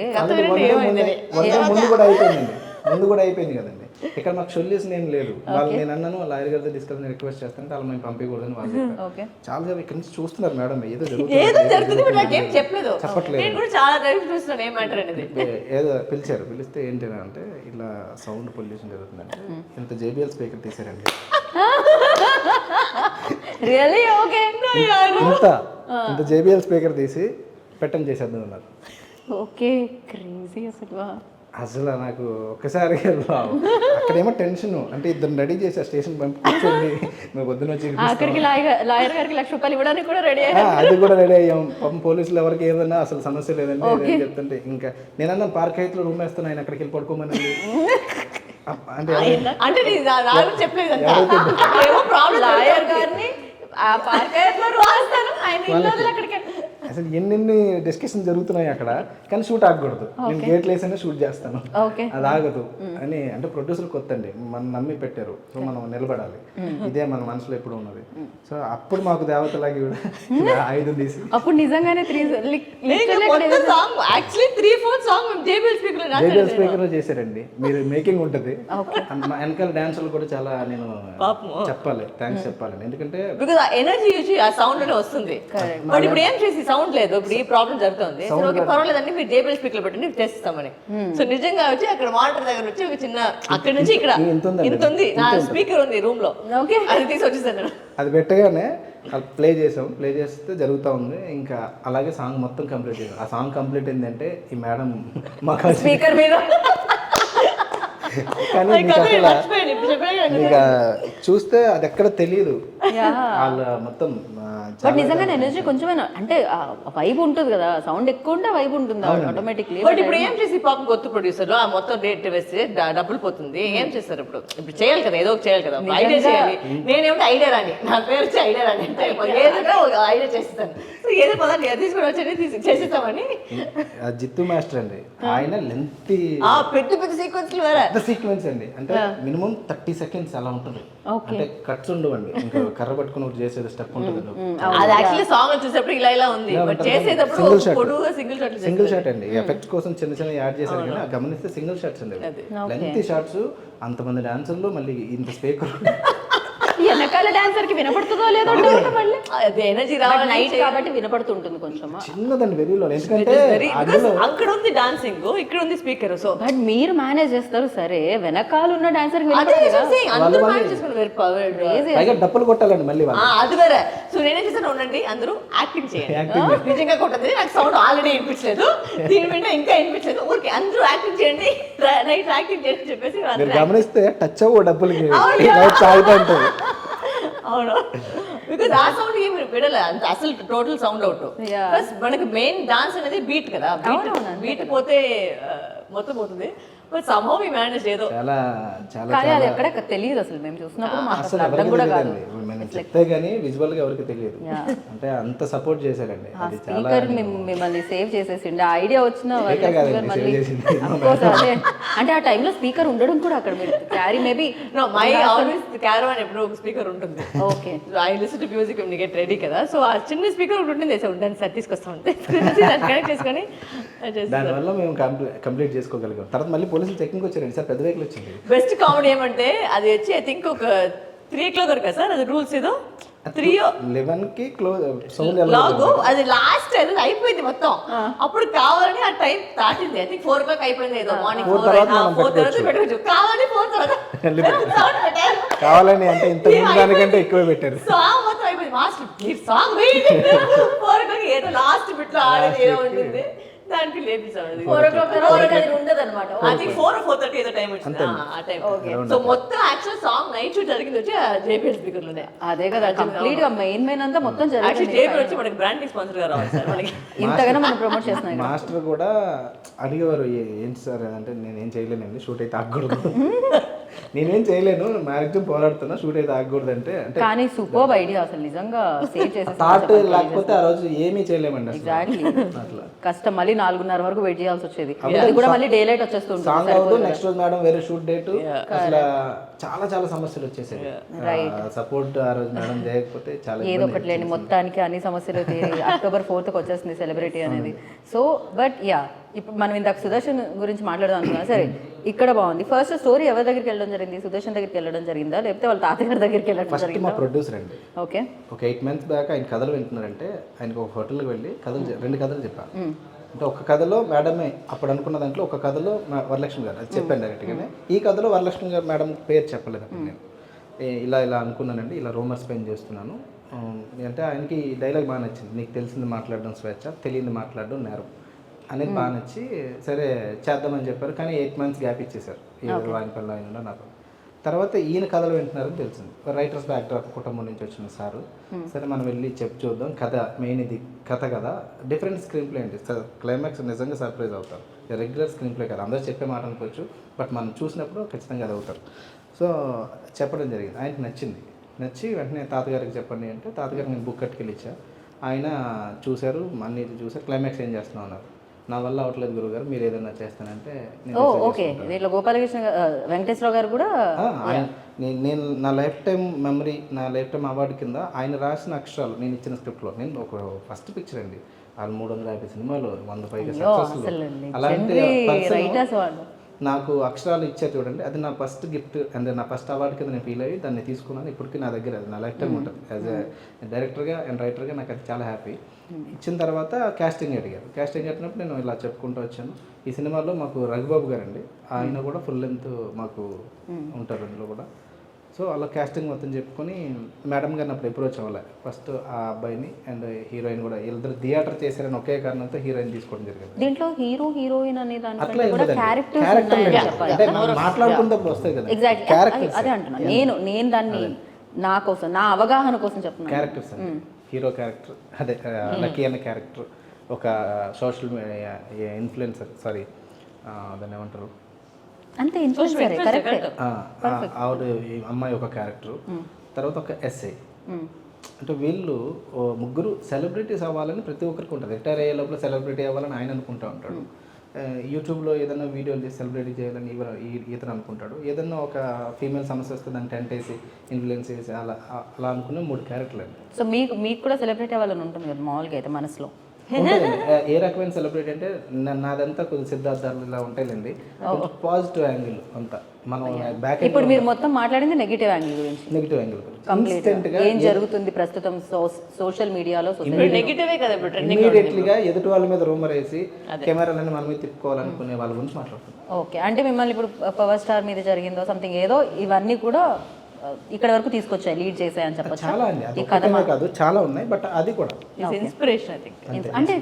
ముందు కూడా అయిపోయింది కదండి. ఇక్కడ మాకు సొల్యూషన్ ఏం లేదు. వాళ్ళు నేను అన్నాను లాయర్ గారితో డిస్కషన్ రిక్వెస్ట్ చేస్తానంటే వాళ్ళు మేము పంపించకూడదని వాళ్ళు చాలా సేపు ఇక్కడ నుంచి చూస్తున్నారు మేడం, ఏదో ఏదో పిలిచారు. పిలిస్తే ఏంటి అంటే ఇలా సౌండ్ పొల్యూషన్ జరుగుతుందంటే ఇంత JBL స్పీకర్ తీసారండి, ఇంత JBL స్పీకర్ తీసి పెట్టని చేసేద్దాం అన్నారు. ఓకే క్రేజీ అసలు నాకు ఒక్కసారి అక్కడేమో టెన్షన్, అంటే ఇద్దరు రెడీ చేసి స్టేషన్ పంపించండి, మేము పొద్దున వచ్చి లాయర్ గారికి 1,00,000 రూపాయలు ఇవ్వడానికి కూడా రెడీ అది కూడా రెడీ అయ్యాం. పాపం పోలీసులు ఎవరికి ఏదన్నా అసలు సమస్య లేదండి అని చెప్తుంటే ఇంకా నేనన్నా పార్క్ హైట్లో రూమ్ వేస్తున్నా, ఆయన అక్కడికి వెళ్ళి పడుకోమని లాయర్ గారిని అసలు ఎన్నెన్ని డిస్కషన్ జరుగుతున్నాయి అక్కడ, కానీ షూట్ ఆగకూడదు. నేను గేట్లు వేసైనా షూట్ చేస్తాను, అది ఆగదు అని. అంటే ప్రొడ్యూసర్ కొత్త అండి, మనం నమ్మి పెట్టారు, సో మనం నిలబడాలి, ఇదే మన మనసులో ఎప్పుడు ఉన్నది. సో అప్పుడు మాకు దేవతలాగి ఆయుధం తీసి అప్పుడు నిజంగానే JBL స్పీకర్ లో చేశారండి. మీరు మేకింగ్ ఉంటుంది, వెనకాల డాన్సర్లు కూడా చాలా నేను చెప్పాలి, థ్యాంక్స్ చెప్పాలి. ఎందుకంటే ఎనర్జీ ఆ సౌండ్ లోనే వస్తుంది. బట్ ఇప్పుడు ఏం చేసి సౌండ్ లేదు, ఇప్పుడు ఈ ప్రాబ్లం జరుగుతుంది. ఓకే పర్వాలేదండి, మీరు JBL స్పీకర్ పెట్టండి చేస్తామని. సో నిజంగా వచ్చి అక్కడ మానిటర్ దగ్గర వచ్చి ఒక చిన్న అక్కడ నుంచి ఇక్కడ ఇంత ఉంది నా స్పీకర్ ఉంది రూమ్ లో, ఓకే అది తీసి వచ్చేసాను. అది పెట్టగానే ప్లే చేసాం, ప్లే చేస్తే జరుగుతూ ఉంది. ఇంకా అలాగే సాంగ్ మొత్తం కంప్లీట్ చేసాం. ఆ సాంగ్ కంప్లీట్ ఏంటంటే ఈ మేడం మాకు స్పీకర్ మీద కానీ మీకు చూస్తే అది ఎక్కడ తెలియదు, వాళ్ళ మొత్తం బట్ నిజంగానే ఎనర్జీ కొంచెమైనా అంటే వైబ్ ఉంటుంది కదా, సౌండ్ ఎక్కువ ఉంటే వైబ్ ఉంటుంది ఆటోమేటిక్లీ. బట్ ఇప్పుడు ఏం చేసి పాపం కొత్త ప్రొడ్యూసర్ ఆ మొత్తం డేట్ వేస్తే డబ్బులు పోతుంది. ఏం చేస్తారు ఇప్పుడు? ఇప్పుడు చేయాలి కదా, ఏదో చేయాలి కదా, ఐడియా చేయాలి. నేనేమిటి ఐడియా రాని, నా పేరు వచ్చి ఐడియా రాని అంటే ఏదో ఐడియా చేస్తాను. ఏదో పదండి తీసుకుని వచ్చి చేసేస్తామని. జిత్తు మాస్టర్ అండి, ఆయన లెంతీ పెద్ద పెద్ద సీక్వెన్స్లు వేరే సీక్వెన్స్ అండి. అంటే మినిమం 30 seconds అలా ఉంటుంది. అంటే కట్స్ ఉండవండి, ఇంకా కర్ర పట్టుకుని ఒకటి చేసేది స్టెప్ ఉంటుంది. అది యాక్చువల్లీ సాంగ్ చూసేటప్పుడు ఇలా ఉంది, బట్ చేసేటప్పుడు సింగిల్ షాట్ అండి. ఎఫెక్ట్స్ కోసం చిన్న చిన్న యాడ్ చేశారు కానీ గమనిస్తే సింగిల్ షాట్స్ అండి, లెంతీ షాట్స్. అంతమంది డాన్సర్లు మళ్ళీ ఇంత స్పీకర్ వెనకాల డాన్సర్ కి వినపడుతుందో లేదో ఎనర్జీ రావాలి నైట్ కాబట్టి వినపడుతుంటుంది కొంచెం. చిన్నదండి వెరీలో, ఎందుకంటే అక్కడ ఉంది డాన్సింగ్, ఇక్కడ ఉంది స్పీకర్. సో బట్ మీరు మేనేజ్ చేస్తారు సరే, వెనకాల ఉన్న డాన్సర్ డప్పులు కొట్టాలండి మళ్ళీ అది వేరే. సో నేనేం చేశాను, ఉండండి అందరూ యాక్టింగ్ చేయండి, నిజంగా కొట్టదు, నాకు సౌండ్ ఆల్రెడీ వినిపించలేదు, దీని మీద ఇంకా వినిపించలేదు, ఊరికి అందరూ యాక్టింగ్ చేయండి, నైట్ యాక్టింగ్ చేయండి చెప్పేసి గమనిస్తే టచ్ అవ్వ డబ్బులకి సాగుతూ అవును. బికాజ్ ఆ సౌండ్ ఏమి విడలే అసలు టోటల్ సౌండ్ అవుట్. ప్లస్ మనకి మెయిన్ డాన్స్ అనేది బీట్ కదా, బీట్ పోతే మొత్తం పోతుంది. బట్ సమ్హౌ వి మేనేజ్ ఏదో చాలా చాలా కానీ అది ఎక్కడ తెలియదు అసలు. మేము చూసినప్పుడు మాకు అసలు అర్థం కూడా కాదు, మనం చెప్తే గానీ విజువల్ గా ఎవరికి తెలియదు. అంటే అంత సపోర్ట్ చేశారండి. అది చాలా స్పీకర్ మిమ్మల్ని సేవ్ చేసేసిండి. ఆ ఐడియా వచ్చిన అంటే ఆ టైంలో స్పీకర్ ఉండడం కూడా అక్కడ మీరు carry maybe my always caravan ఎప్పుడు ఒక స్పీకర్ ఉంటుంది. Okay I listen to music when you get ready కదా. సో ఆ చిన్న స్పీకర్ ఒకటి ఉంటుంది, దాన్ని సార్ తీసుకొస్తా ఉంటే కనెక్ట్ చేసుకొని దానివల్ల మేము కంప్లీట్ చేసుకోగలిగాం. తర్వాత మళ్ళీ పోలీసులు చెక్కింగ్ వచ్చారండి సార్, పెద్ద వెహికల్ వచ్చింది. బెస్ట్ కామెడీ ఏమంటే అది వచ్చి ఐ థింక్ ఒక 3 o'clock కదా సార్, అది రూల్స్ ఏదో 11కి క్లోజ్ సౌండ్ లాగు, అది లాస్ట్ అది అయిపోయింది మొత్తం. అప్పుడు కావాలని ఆ టైం దాటింది. ఐ థింక్ 4 o'clock అయిపోయింది ఏదో, మార్నింగ్ 4 తర్వాత పెట్టవచ్చు, కావాలని 4 తర్వాత sound పెట్టారు. కావాలని అంటే ఇంత ముందు దానికంటే ఎక్కువ పెట్టారు. సాంగ్ మొత్తం అయిపోయింది. మాస్టర్ మీరు సాంగ్ వేయండి. 4 o'clock ఏదో లాస్ట్ బిట్లో ఆడేది ఏదో ఉంటుంది, దానికి లేపిస్తాం. 4 o'clock అది ఉండదు అనమాట. అది 4 or 4:30 ఏదో టైం వచ్చింది ఆ టైం. సో మొత్తం యాక్చువల్ సాంగ్ నైట్ షూట్ జరిగింది వచ్చి జేపీఎల్ స్పీకర్ లోనే. అదే కదా కంప్లీట్ గా మెయిన్ అంతా మొత్తం యాక్చువల్లీ జేపీఎల్ వచ్చి మనకి బ్రాండింగ్ స్పాన్సర్ గా రావాలి సార్ మనకి. ఇంతగానో మనం ప్రమోట్ చేస్తున్నాం. మాస్టర్ కూడా అడిగేవారు ఏంటి సార్ అంటే నేనేం చేయలేనండి, షూట్ అయితే ఆగకూడదు. నేనేం చేయలేను, మ్యారేజ్ పోరాడుతున్నా, షూట్ అయితే ఆగకూడదు అంటే కానీ సూపర్ ఐడియా అసలు నిజంగా సేవ్ చేసేసి థాట్ లేకపోతే ఆ రోజు ఏమీ చేయలేమండి. ఎగ్జాక్ట్లీ కష్టం. మళ్ళీ 4:30 వరకు వెయిట్ చేయాల్సి వచ్చేది. అది కూడా మళ్ళీ డే లైట్ వచ్చేస్తుంది. సాంగ్ అవుతూ నెక్స్ట్ రోజు మేడం వేరే షూట్ డేట్, అసలు చాలా సమస్యలు వచ్చేసాయి. సపోర్ట్ ఆ రోజు మేడం చేయకపోతే చాలా ఏదో ఒకటి లేండి, మొత్తానికి అన్ని సమస్యలు తీరి October 4th వచ్చేస్తుంది సెలబ్రిటీ అనేది. సో బట్ యా, ఇప్పుడు మనం ఇందాక సుదర్శన్ గురించి మాట్లాడదాం అనుకున్నాం. సరే, ఇక్కడ బాగుంది. ఫస్ట్ స్టోరీ ఎవరి దగ్గరికి వెళ్ళడం జరిగింది? సుదర్శన్ దగ్గరికి వెళ్ళడం జరిగిందా, లేకపోతే వాళ్ళ తాతగారి దగ్గరికి వెళ్ళడం జరిగిందా? మా ప్రొడ్యూసర్ అండి. ఓకే, ఒక 8 months బ్యాక్ ఆయన కథలు వింటున్నారంటే ఆయనకు ఒక హోటల్కి వెళ్ళి రెండు కథలు చెప్పాను. అంటే ఒక కథలో మేడమే అప్పుడు అనుకున్న దాంట్లో ఒక కథలో వరలక్ష్మి గారు అది చెప్పాను డైరెక్ట్గానే. ఈ కథలో వరలక్ష్మి గారు మేడం పేరు చెప్పలేదు అప్పుడు. నేను ఇలా అనుకున్నానండి, ఇలా రూమర్స్ పెయిన్ చేస్తున్నాను అంటే ఆయనకి డైలాగ్ బాగా నచ్చింది. నీకు తెలిసింది మాట్లాడడం స్వేచ్ఛ, తెలియంది మాట్లాడడం నేరం అనేది బాగా నచ్చి సరే చేద్దామని చెప్పారు. కానీ 8 months గ్యాప్ ఇచ్చేసారు ఆయన పనులు ఆయన నాకు. తర్వాత ఈయన కథలు వింటున్నారని తెలిసింది. రైటర్స్ బ్యాక్డ్రాప్ కుటుంబం నుంచి వచ్చిన సారు, సరే మనం వెళ్ళి చూద్దాం, కథ మెయిన్ ఇది కథ కదా, డిఫరెంట్ స్క్రీన్ ప్లే అండి. క్లైమాక్స్ నిజంగా సర్ప్రైజ్ అవుతారు. రెగ్యులర్ స్క్రీన్ ప్లే కదా, అందరూ చెప్పే మాట అనుకోవచ్చు, బట్ మనం చూసినప్పుడు ఖచ్చితంగా అది అవుతారు. సో చెప్పడం జరిగింది, ఆయనకి నచ్చి వెంటనే తాతగారికి చెప్పండి అంటే తాతగారికి నేను బుక్ కట్టుకెళ్ళి ఇచ్చా. ఆయన చూశారు, అన్నీ చూసారు. క్లైమాక్స్ ఏం చేస్తున్నాం అన్నారు. నా వల్ల అవట్లేదు గురుగారు, మీరు ఏదైనా చేస్తానంటే ఓకే. దీంట్లో గోపాలకృష్ణ వెంకటేశ్వరరావు గారు కూడా నేను నా లైఫ్ టైం మెమరీ, నా లైఫ్ టైం అవార్డు కింద ఆయన రాసిన అక్షరాలు నేను ఇచ్చిన స్క్రిప్ట్లో, నేను ఒక ఫస్ట్ పిక్చర్ అండి, వాళ్ళు 350 సినిమాలు 100 పైగా సక్సెస్ఫుల్. అలాంటి నాకు అక్షరాలు ఇచ్చారు చూడండి, అది నా ఫస్ట్ గిఫ్ట్ అండ్ నా ఫస్ట్ అవార్డు కింద నేను ఫీల్ అయ్యి దాన్ని తీసుకున్నాను. ఇప్పటికీ నా దగ్గర అది నా లైఫ్ టైం ఉంటుంది. యాజ్ ఎ డైరెక్టర్గా అండ్ రైటర్గా నాకు అది చాలా హ్యాపీ. ఇచ్చిన తర్వాత కాస్టింగ్ అడిగారు. కాస్టింగ్ అడిగినప్పుడు నేను ఇలా చెప్పుకుంటూ వచ్చాను. ఈ సినిమాలో మాకు రఘుబాబు గారు అండి, ఆయన కూడా ఫుల్ లెంత్ మాకు ఉంటారు అందులో కూడా. సో అలా కాస్టింగ్ మొత్తం చెప్పుకొని మేడం గారిని అప్పుడు అప్రోచ్ అవ్వాలి. ఫస్ట్ ఆ అబ్బాయిని అండ్ హీరోయిన్ కూడా వీళ్ళిద్దరు థియేటర్ చేశారని ఒకే కారణంతో హీరోయిన్ తీసుకోవడం జరిగింది. దీంట్లో హీరో హీరోయిన్ అనే అట్లా అంటే మాట్లాడుకున్నప్పుడు వస్తాయి కదా ఎగ్జాక్ట్లీ అదే అంటున్నా నేను దాన్ని నా కోసం, నా అవగాహన కోసం చెప్తున్నాను. క్యారెక్టర్స్ హీరో క్యారెక్టర్, అదే లక్కీ అనే క్యారెక్టర్ ఒక సోషల్ మీడియా ఇన్ఫ్లుయెన్సర్, సారీ దాన్ని ఏమంటారు అంతే, ఇన్ఫ్లుయెన్సర్ కరెక్ట్. ఆవిడ అమ్మాయి ఒక క్యారెక్టర్, తర్వాత ఒక ఎస్ఐ. అంటే వీళ్ళు ముగ్గురు సెలబ్రిటీస్ అవ్వాలని ప్రతి ఒక్కరికి ఉంటుంది. రిటైర్ అయ్యే లోపల సెలబ్రిటీ అవ్వాలని ఆయన అనుకుంటూ ఉంటాడు. యూట్యూబ్లో ఏదైనా వీడియోలు చేసి సెలబ్రిటీ చేయాలని ఇతను అనుకుంటాడు. ఏదన్నా ఒక ఫీమేల్ సమస్య వస్తే దాన్ని టెంట్ వేసి ఇన్ఫ్లుయెన్స్ చేసి అలా అనుకున్న 3 క్యారెక్టర్లు అండి. సో మీకు కూడా సెలబ్రిటీ అవ్వాలని ఉంటుంది కదా మామూలుగా అయితే మనసులో? ఏ రకమైన సెలబ్రిటీ అంటే నాదంతా కొద్దిగా సిద్ధార్థాలు ఇలా ఉంటాయండి, పాజిటివ్ యాంగిల్ అంతా. మనం బ్యాక్ ఇప్పుడు మీరు మొత్తం మాట్లాడింది నెగిటివ్ యాంగిల్ గురించి. నెగిటివ్ యాంగిల్ గురించి ఏం జరుగుతుంది ప్రస్తుతం సోషల్ మీడియాలో? ఇమీడియట్లీగా ఎదుటి వాళ్ళ మీద రూమర్ వేసి కెమెరాలని మన మీద తిప్పుకోవాలనుకునే వాళ్ళ గురించి మాట్లాడుతున్నాం. ఓకే, అంటే మిమ్మల్ని ఇప్పుడు పవర్ స్టార్ మీద జరిగిందో సంథింగ్ ఏదో ఇవన్నీ కూడా ఇక్కడ వరకు తీసుకొచ్చాయి, లీడ్ చేసాయి అని చెప్పచ్చు. చాలా అండి, అది కాదు చాలా ఉన్నాయి, బట్ అది కూడా ఇన్స్పిరేషన్ ఐ థింక్. అంటే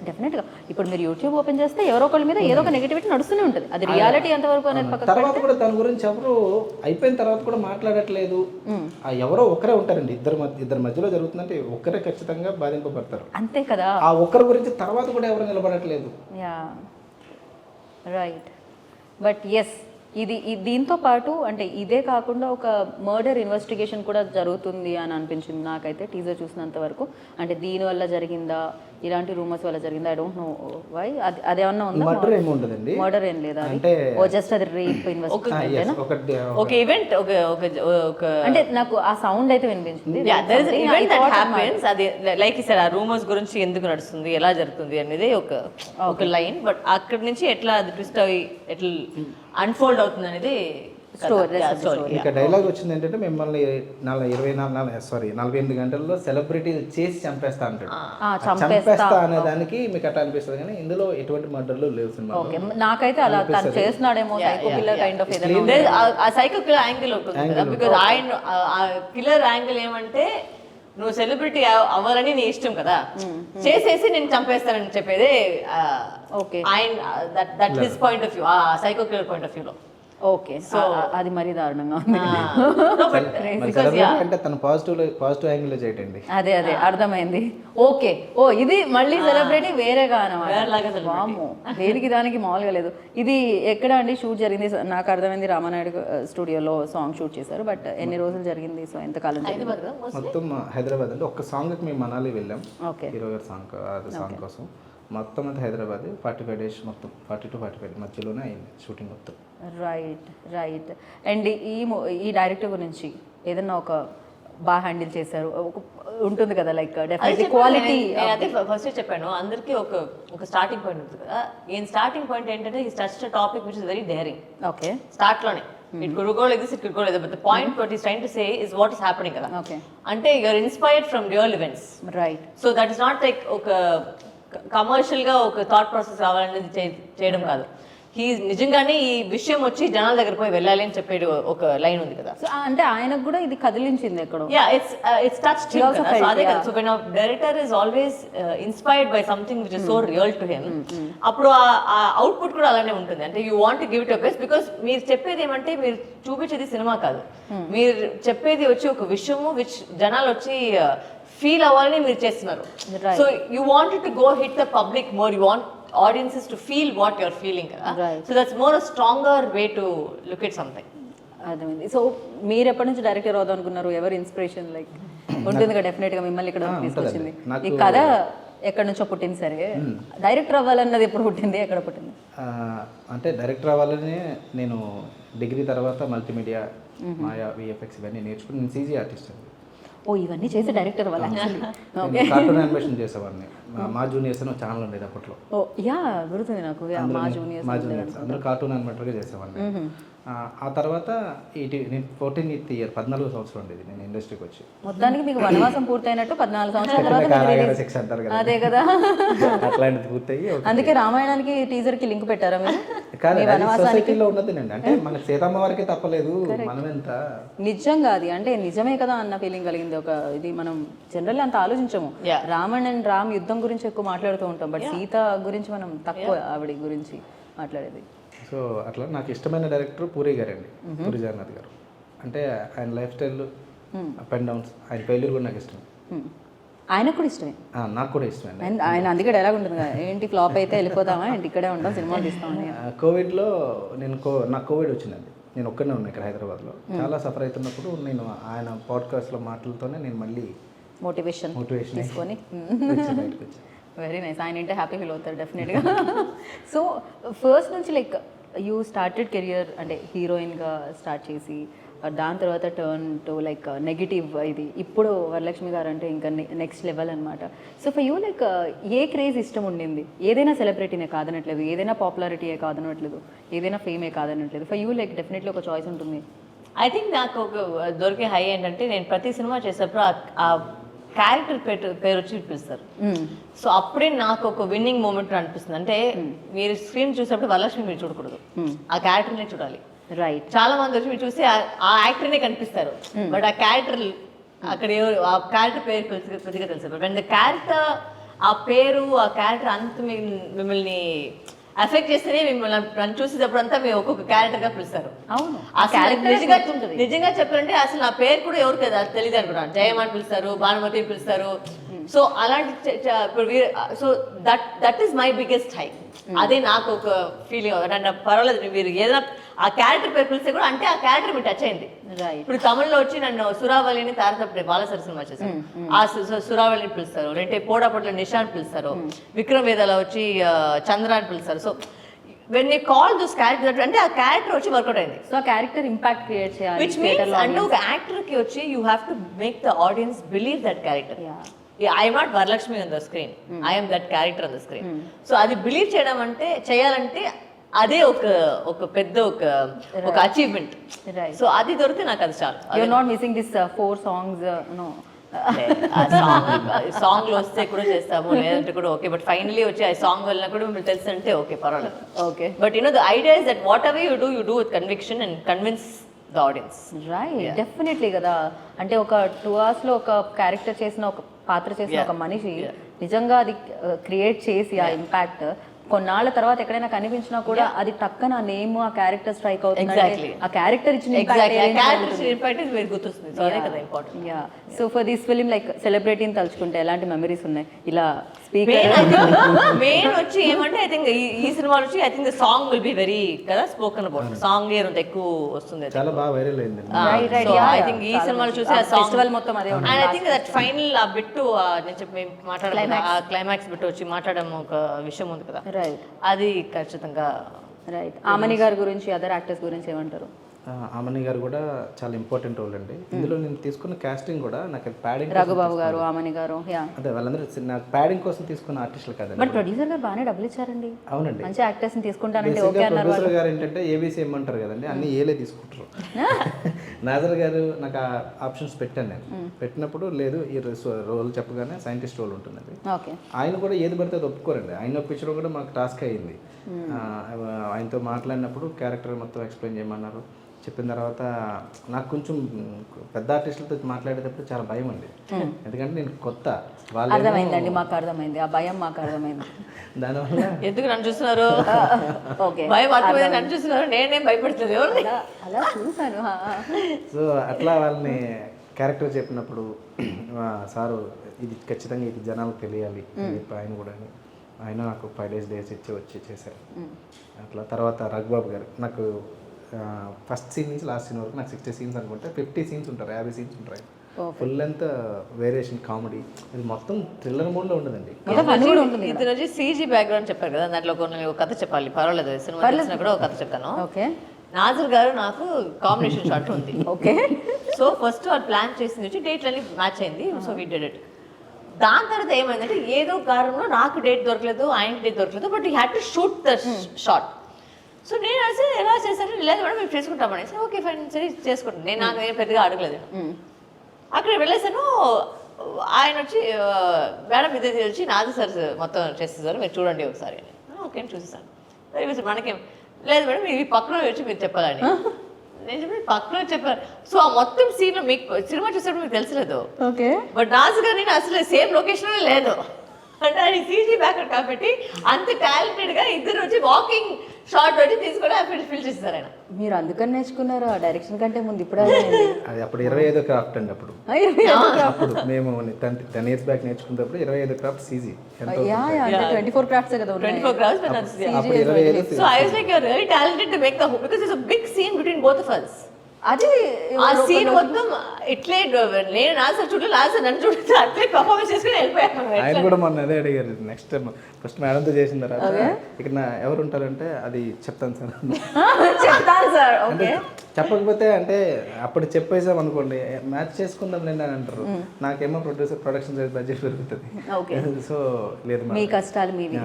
డెఫినెట్గా ఇప్పుడు మీరు యూట్యూబ్ ఓపెన్ చేస్తే ఎవరో ఒకళ్ళ మీద ఏదో ఒక నెగిటివిటీ నడుస్తూనే ఉంటుంది. అది రియాలిటీ ఎంతవరకు అనేది పక్కన తర్వాత కూడా దాని గురించి ఎవరు అయిపోయిన తర్వాత కూడా మాట్లాడట్లేదు. ఎవరో ఒకరే ఉంటారండి, ఇద్దరు మధ్యలో జరుగుతుందంటే ఒక్కరే ఖచ్చితంగా బాధింపబడతారు, అంతే కదా. ఆ ఒక్కరి గురించి తర్వాత కూడా ఎవరు నిలబడట్లేదు. Yeah right. బట్ ఎస్, ఇది దీంతో పాటు అంటే ఇదే కాకుండా ఒక మర్డర్ ఇన్వెస్టిగేషన్ కూడా జరుగుతుంది అని అనిపించింది నాకైతే టీజర్ చూసినంత వరకు. అంటే దీనివల్ల జరిగిందా, ఇలాంటి రూమర్స్ వల్ల జరిగింది. I don't know why. అదేమన్నా ఉందా? మర్డర్ ఏమి ఉండదండి. మర్డర్ ఏం లేదా? అంటే ఓ జస్ట్ అది రేప్ ఇన్వెస్టిగేషన్. ఒక ఈవెంట్ ఒక అంటే నాకు ఆ సౌండ్ అయితే వినిపించింది. Event that happens. అది లైక్ ఈ సార్ ఆ రూమర్స్ గురించి ఎందుకు నడుస్తుంది, ఎలా జరుగుతుంది అనేది ఒక లైన్. బట్ అక్కడి నుంచి ఎట్లా అది ట్విస్ట్ అవి ఎట్లా అన్ఫోల్డ్ అవుతుంది అనేది ఇక డైలాగ్ వచ్చింది ఏంటంటే మిమ్మల్ని 48 గంటల్లో సెలబ్రిటీ చేసి చంపేస్తా అంటాడు. చంపేస్తా అనే దానికి మీకు అట్లా అనిపిస్తుంది, కానీ ఇందులో ఎటువంటి మర్డర్లు లేవు సినిమా. నాకైతే అలా తను చేస్తున్నాడేమో సైకో కిల్లర్ కైండ్ ఆఫ్ ఏదైనా ఆ సైకో కిల్లర్ యాంగిల్ ఉంటుంది కదా. బికాజ్ ఆయన ఆ కిల్లర్ యాంగిల్ ఏమంటే నువ్వు సెలబ్రిటీ అవ్వాలని నీ ఇష్టం కదా, చేసేసి నేను చంపేస్తానని చెప్పేదే ఆయన that his point of view, ఆ సైకో కిల్లర్ పాయింట్ ఆఫ్ వ్యూలో. ఓకే, సో అది మరీ దారుణంగా ఉంది. అంటే తను పాజిటివ్ యాంగిల్ లో చేయటండి. అదే అర్థమైంది. ఓకే, ఓ ఇది మళ్ళీ సెలబ్రిటీ వేరేగా అన్నమాట. వామ్మో, దేనికి దానికి మామూలుగా లేదు. ఇది ఎక్కడ అండి షూట్ జరిగింది? నాకు అర్థమైంది రామానాయుడు స్టూడియోలో సాంగ్ షూట్ చేశారు. బట్ ఎన్ని రోజులు జరిగింది? సో ఎంతకాలం జరిగింది? మొత్తం హైదరాబాద్ అంటే ఒక్క సాంగ్ మేము మనాలి వెళ్ళాం. ఓకే, హీరో గారి సాంగ్ కోసం మొత్తం అంతా హైదరాబాద్ 45 days, మొత్తం 40 to 45 మధ్యలోనే అయింది షూటింగ్ మొత్తం. రైట్. అండ్ ఈ డైరెక్టర్ గురించి ఏదన్నా ఒక బాగా హ్యాండిల్ చేశారు ఉంటుంది కదా, లైక్ డెఫినెట్లీ క్వాలిటీ. అదే ఫస్ట్ చెప్పాను, అందరికీ ఒక స్టార్టింగ్ పాయింట్ ఉంటుంది కదా. ఈ స్టార్టింగ్ పాయింట్ ఏంటంటే ఈ touch topic which is very daring. Okay, start లోనే it could go like this, it could go like that, but the point what he's trying to say is what is happening kada. Okay, ante you are inspired from real events, right? So that is not like oka commercial ga oka thought process రావాలనేది చేయడం కాదు. నిజంగానే ఈ విషయం వచ్చి జనాల దగ్గర పోయి వెళ్ళాలి అని చెప్పేది ఒక లైన్ ఉంది కదా. సో అంటే ఆయనకు కూడా ఇది కదిలించింది ఎక్కడో. యా, ఇట్స్ టచ్డ్ హిమ్ కదా. సో అదే కదా. So when a director is always inspired by something which is so real to him, అప్పుడు ఆ అవుట్పుట్ కూడా అలానే ఉంటుంది. అంటే you want to give it your best, because మీరు చెప్పేది ఏమంటే మీరు చూపించేది సినిమా కాదు, మీరు చెప్పేది వచ్చి ఒక విషయము విచ్ జనాలు వచ్చి ఫీల్ అవ్వాలని మీరు చేస్తున్నారు. So you wanted to go hit the public more, you want audiences to feel what you're feeling kada. Right. So that's more a stronger way to look at something. అర్థమైంది. So మీరు ఎప్పటి నుంచి director అవుదాం అనుకున్నారు? ఎవరు inspiration like ఉంటుంది కదా డెఫినెట్గా మిమ్మల్ని ఇక్కడ తీసుకొచ్చింది? ఈ కథ ఎక్కడి నుంచో పుట్టింది, సరే డైరెక్టర్ అవ్వాలన్నది ఎప్పుడు పుట్టింది, ఎక్కడ పుట్టింది? అంటే డైరెక్టర్ అవ్వాలని నేను డిగ్రీ తర్వాత మల్టీమీడియా, మాయా, విఎఫ్ఎక్స్ ఇవన్నీ నేర్చుకుని నేను సీజీ ఆర్టిస్ట్ అండి. ఓ ఇవన్నీ చేసి డైరెక్టర్ అవ్వాలి. కార్టూన్ యానిమేషన్ చేసేవాడిని. మా జూనియర్స్ అని ఛానల్ ఉండేది అప్పట్లో. ఓ యా, గుర్తుంది నాకు. మా జూనియర్స్ అందరూ కార్టూన్ యానిమేటర్గా చేసేవాడిని. ఆ తర్వాత నేను 14th year 14 సంవత్సరం ఉండేది నేను ఇండస్ట్రీకి వచ్చి. మొత్తానికి మీకు వనవాసం పూర్తయినట్టు 14 సంవత్సరాల తర్వాత. అదే కదా, అట్లాంటిది పూర్తయి. అందుకే రామాయణానికి టీజర్ కి లింక్ పెట్టారా మీరు? కానీ సొసైటీలో ఉన్నదేనండి, అంటే మన సీతమ్మ వారికి తప్పలేదు, మనం ఎంత నిజంగా అది అంటే నిజమే కదా అన్న ఫీలింగ్ కలిగింది. ఒక ఇది మనం జనరల్లీ అంత ఆలోచించము. రావణ్ అండ్ రామ్ యుద్ధం గురించి ఎక్కువ మాట్లాడుతూ ఉంటాం, బట్ సీత గురించి మనం తక్కువ ఆవిడ గురించి మాట్లాడేది. సో అట్లా నాకు ఇష్టమైన డైరెక్టర్ పూరి గారండి, పూరి జగన్నాథ్ గారు. అంటే ఆయన life style up and downs, ఆయన ఫెయిల్యూర్ కూడా నాకు ఇష్టం. ఆయనకు కూడా ఇష్టమే, నాకు కూడా ఇష్టమే. ఆయన అందుకే డైలాగ్ ఉంటుంది కదా, ఏంటి ఫ్లాప్ అయితే వెళ్ళిపోతామా, ఏంటి ఇక్కడే ఉంటాం, సినిమాలు తీస్తామని. కోవిడ్లో నాకు కోవిడ్ వచ్చిందండి, నేను ఒక్కనే ఉన్నా ఇక్కడ హైదరాబాద్లో. చాలా సఫర్ అవుతున్నప్పుడు నేను ఆయన పాడ్కాస్ట్లో మాటలతోనే నేను మళ్ళీ మోటివేషన్ తీసుకొని బయటకు వచ్చాను. Very nice. ఆయన అంటే హ్యాపీ ఫీల్ అవుతారు డెఫినెట్గా. సో ఫస్ట్ నుంచి లైక్ యూ స్టార్టెడ్ కెరియర్ అంటే హీరోయిన్గా స్టార్ట్ చేసి దాని తర్వాత టర్న్ టు లైక్ నెగిటివ్, ఇది ఇప్పుడు వరలక్ష్మి గారు అంటే ఇంకా నెక్స్ట్ లెవెల్ అనమాట. So for you like A craze ఇష్టం ఉండింది? ఏదైనా సెలబ్రిటీనే కాదనట్లేదు, ఏదైనా పాపులారిటీయే కాదనట్లేదు, ఏదైనా ఫేమే కాదనట్లేదు. ఫర్ యూ లైక్ డెఫినెట్లీ ఒక చాయిస్ ఉంటుంది. ఐ థింక్ నాకు ఒక దొరికే హై ఏంటంటే నేను ప్రతి సినిమా చేసేటప్పుడు ఆ క్యారెక్టర్ పేరు వచ్చి పిలుస్తారు. సో అప్పుడే నాకు ఒక విన్నింగ్ మూమెంట్ అనిపిస్తుంది. అంటే మీరు స్క్రీన్ చూసేటప్పుడు వరలక్ష్మి మీరు చూడకూడదు, ఆ క్యారెక్టర్నే చూడాలి. రైట్. చాలా మంది వచ్చి మీరు చూసి ఆ యాక్టర్నే కనిపిస్తారు, బట్ ఆ క్యారెక్టర్ అక్కడ ఎవరు ఆ క్యారెక్టర్ పేరు కొద్దిగా తెలుసు. బట్ ద క్యారెక్టర్, ఆ పేరు, ఆ క్యారెక్టర్ అంత మిమ్మల్ని ఎఫెక్ట్ చేస్తేనే మిమ్మల్ని నన్ను చూసేటప్పుడు అంతా మేము ఒక్కొక్క క్యారెక్టర్ గా పిలుస్తారు. అవును, నిజంగా చెప్పాలంటే అసలు నా పేరు కూడా ఎవరు కదా తెలియదు అనుకున్నాను. జయమాన్ పిలుస్తారు, భానుమతి పిలుస్తారు, సో అలాంటి so that is my biggest high. అదే నాకు ఒక ఫీలింగ్. నన్ను పర్వాలేదు మీరు ఏదైనా ఆ క్యారెక్టర్ పేరు పిలిస్తే కూడా అంటే ఆ క్యారెక్టర్ మీకు టచ్ అయింది. ఇప్పుడు తమిళ్లో వచ్చి నన్ను సురావళిని తారతప్పుడే బాలసరి సినిమా చేశాను, ఆ సురావళిని పిలుస్తారు, లేదంటే పోడాపట్ల నిషాన్ పిలుస్తారు, విక్రమ్ వేదాల వచ్చి చంద్రాన్ని పిలుస్తారు. So when you call those character అంటే ఆ క్యారెక్టర్ వచ్చి వర్కౌట్ అయింది. సో ఆ క్యారెక్టర్ ఇంపాక్ట్ క్రియేట్ చేయాలి, విచ్ మీన్స్ అంటే ఒక యాక్టర్ కి వచ్చి you have to make the audience believe that character. I'm not Varalakshmi on the screen, I'm that character on the screen. So అది బిలీవ్ చేయడం అంటే చేయాలంటే అదే ఒక పెద్ద ఒక అచీవ్మెంట్. సో అది దొరికితే నాకు అది చాలు. You are not missing this 4 songs no. Song లో వస్తే కూడా చేస్తాము, లేదంటే కూడా ఓకే. బట్ ఫైనలీ వచ్చి ఆ సాంగ్ వల్ల కూడా మీకు తెలుసు అంటే ఓకే పర్వాలేదు. Okay, but the idea is that what ever you do with conviction and convince the audience. Right, definitely కదా. అంటే ఒక 2 hours లో ఒక క్యారెక్టర్ చేసిన, ఒక పాత్ర చేసిన ఒక మనిషి నిజంగా అది క్రియేట్ చేసి ఆ ఇంపాక్ట్ కొన్నాళ్ళ తర్వాత ఎక్కడైనా కనిపించినా కూడా అది టక్కన ఆ నేమ్ ఆ క్యారెక్టర్ స్ట్రైక్ అవుతుంది. ఆ క్యారెక్టర్ ఇచ్చిన so for this film like సెలబ్రిటీని తలుచుకుంటే ఎలాంటి మెమరీస్ ఉన్నాయి? ఇలా స్పీకర్ మెయిన్ వచ్చి ఏమంటే ఐ థింక్ ఈ సినిమా వచ్చి I think the song will be very కదా స్పోకెన్ అబౌట్. సాంగ్ ఎక్కువ వస్తుంది, చాలా బాగా వైరల్ అయింది. ఐ థింక్ ఈ సినిమాలో చూసి ఆ ఫెస్టివల్ మొత్తం అదే ఉంది. And I think that final ఆ బిట్టు నేను చెప్పి మాట్లాడాలి, ఆ క్లైమాక్స్ బిట్టు వచ్చి మాట్లాడడం ఒక విషయం ఉంది కదా, అది ఖచ్చితంగా. రైట్, ఆమని గారి గురించి, అదర్ యాక్టర్స్ గురించి ఏమంటారు? ఆమని గారు కూడా చాలా ఇంపార్టెంట్ రోల్ అండి ఇందులో. నేను తీసుకున్న కాస్టింగ్ కూడా నాకు ప్యాడింగ్, రఘుబాబు గారు, ఆమని గారు, అదే వాళ్ళందరూ నాకు ప్యాడింగ్ కోసం తీసుకున్న ఆర్టిస్టులు కాదండి. బట్ ప్రొడ్యూసర్ గారు బాగానే డబ్బులు ఇచ్చారండి. అవునండి, మంచి యాక్టర్స్ ని తీసుకుంటానంటే ఓకే అన్నారు. ప్రొడ్యూసర్ గారు ఏంటంటే ఏబీసీ ఇమ్మంటారు కదండి, అన్ని ఏలే తీసుకుంటారు. నాజర్ గారు నాకు ఆ ఆప్షన్స్ పెట్టాను నేను. పెట్టినప్పుడు లేదు ఈ రోల్ చెప్పగానే సైంటిస్ట్ రోల్ ఉంటుందండి. ఆయన కూడా ఏది పడితే అది ఒప్పుకోరండి. ఆయన ఒప్పించడం కూడా మాకు టాస్క్ అయ్యింది. ఆయనతో మాట్లాడినప్పుడు క్యారెక్టర్ మొత్తం ఎక్స్ప్లెయిన్ చేయమన్నారు. చెప్పిన తర్వాత నాకు కొంచెం పెద్ద ఆర్టిస్టులతో మాట్లాడేటప్పుడు చాలా భయం అండి, ఎందుకంటే నేను కొత్త. అర్థమైందండి, మాకు అర్థమైంది ఆ భయం, మాకు అర్థమైంది. దానివల్ల ఎందుకు నన్ను చూస్తున్నారు, భయం అర్థమైంది నన్ను చూస్తున్నారు, నేనేం భయపడుతుంది అలా చూసాను. సో అట్లా వాళ్ళని క్యారెక్టర్ చెప్పినప్పుడు సారు ఇది ఖచ్చితంగా ఇది జనాలకు తెలియాలి ఆయన కూడా అని ఆయన నాకు 5 days ఇచ్చి వచ్చి చేశారు. అట్లా తర్వాత రఘుబాబు గారు నాకు ఫస్ట్ సీన్ నుంచి లాస్ట్ సీన్ వరకు నాకు 60 scenes అనుకుంటే 50 scenes ఉంటారు, 50 scenes ఉంటాయి. ఫుల్ లెంత్ వేరియేషన్ కామెడీ, ఇది మొత్తం థ్రిల్లర్ మోడ్లో ఉండదండి. ఇది వచ్చి సీజీ బ్యాక్గ్రౌండ్ చెప్పారు కదా, దాంట్లో కొన్ని ఒక కథ చెప్పాలి, పర్వాలేదు సినిమా చేసినా కూడా ఒక కథ చెప్తాను. ఓకే, నాజర్ గారు నాకు కాంబినేషన్ షాట్ ఉంది. ఓకే, సో ఫస్ట్ వాళ్ళు ప్లాన్ చేసింది వచ్చి డేట్లన్నీ మ్యాచ్ అయింది. So we did it. దాని తర్వాత ఏమైందంటే ఏదో కారణంలో నాకు డేట్ దొరకలేదు, ఆయనకి డేట్ దొరకలేదు, but you had to shoot the shot. So నేను అసలు ఎలా చేశాను, లేదు మేడం మేము చేసుకుంటామని. ఓకే ఫైన్ సరే చేసుకుంటాను. నేను నాకు పెద్దగా అడగలేదు. అక్కడ వెళ్ళేసాను, ఆయన వచ్చి మేడం ఇది వచ్చి నాజర్ సార్ మొత్తం చేసేసారు, మీరు చూడండి ఒకసారి అని. ఓకే అని చూసేసాను. మనకేం లేదు మేడం ఇవి పక్కన వచ్చి మీరు చెప్పాలని. నేను చెప్పి పక్కన చెప్పాను. సో ఆ మొత్తం సీన్ మీకు సినిమా చూసినప్పుడు మీకు తెలిసలేదు. ఓకే, బట్ నాజర్ గారు నేను అసలు సేమ్ లొకేషన్లో లేదు అంటే ఆయన సీజీ బ్యాకర్ కాబట్టి అంత టాలెంటెడ్గా ఇద్దరు వచ్చి వాకింగ్ షార్ట్ వచ్చి తీసుకొని ఫిల్ చేస్తారు ఆయన. మీరు అందుకని నేర్చుకున్నారు ఆ డైరెక్షన్ కంటే ముందు? ఇప్పుడు అది అప్పుడు 25వ క్రాఫ్ట్ అండి. అప్పుడు మేము 10 years బ్యాక్ నేర్చుకున్నప్పుడు 25వ క్రాఫ్ట్ సీజీ. 24 crafts కదా, 24 crafts. So I was like, you're really talented to make the whole, because there's a big scene between both of us. అది ఆ సీన్ మొత్తం ఇట్లే నేను నాజర్ చూడలేదు, నాజర్ నన్ను చూడలేదు, అట్లే పర్ఫార్మెన్స్ చేసుకుని వెళ్ళిపోయాను. ఆయన కూడా మొన్న అదే అడిగారు. నెక్స్ట్ టైం ఫస్ట్ మేడంతో చేసిన తర్వాత ఇక్కడ ఎవరు ఉంటారంటే అది చెప్తాను సార్ అంటే చెప్పకపోతే అంటే అప్పుడు చెప్పేసాం అనుకోండి మ్యాచ్ చేసుకుందాం లేండి అని అంటారు. నాకేమో ప్రొడక్షన్ బడ్జెట్ పెరుగుతుంది. సో లేదు మీ కష్టాలు మీవి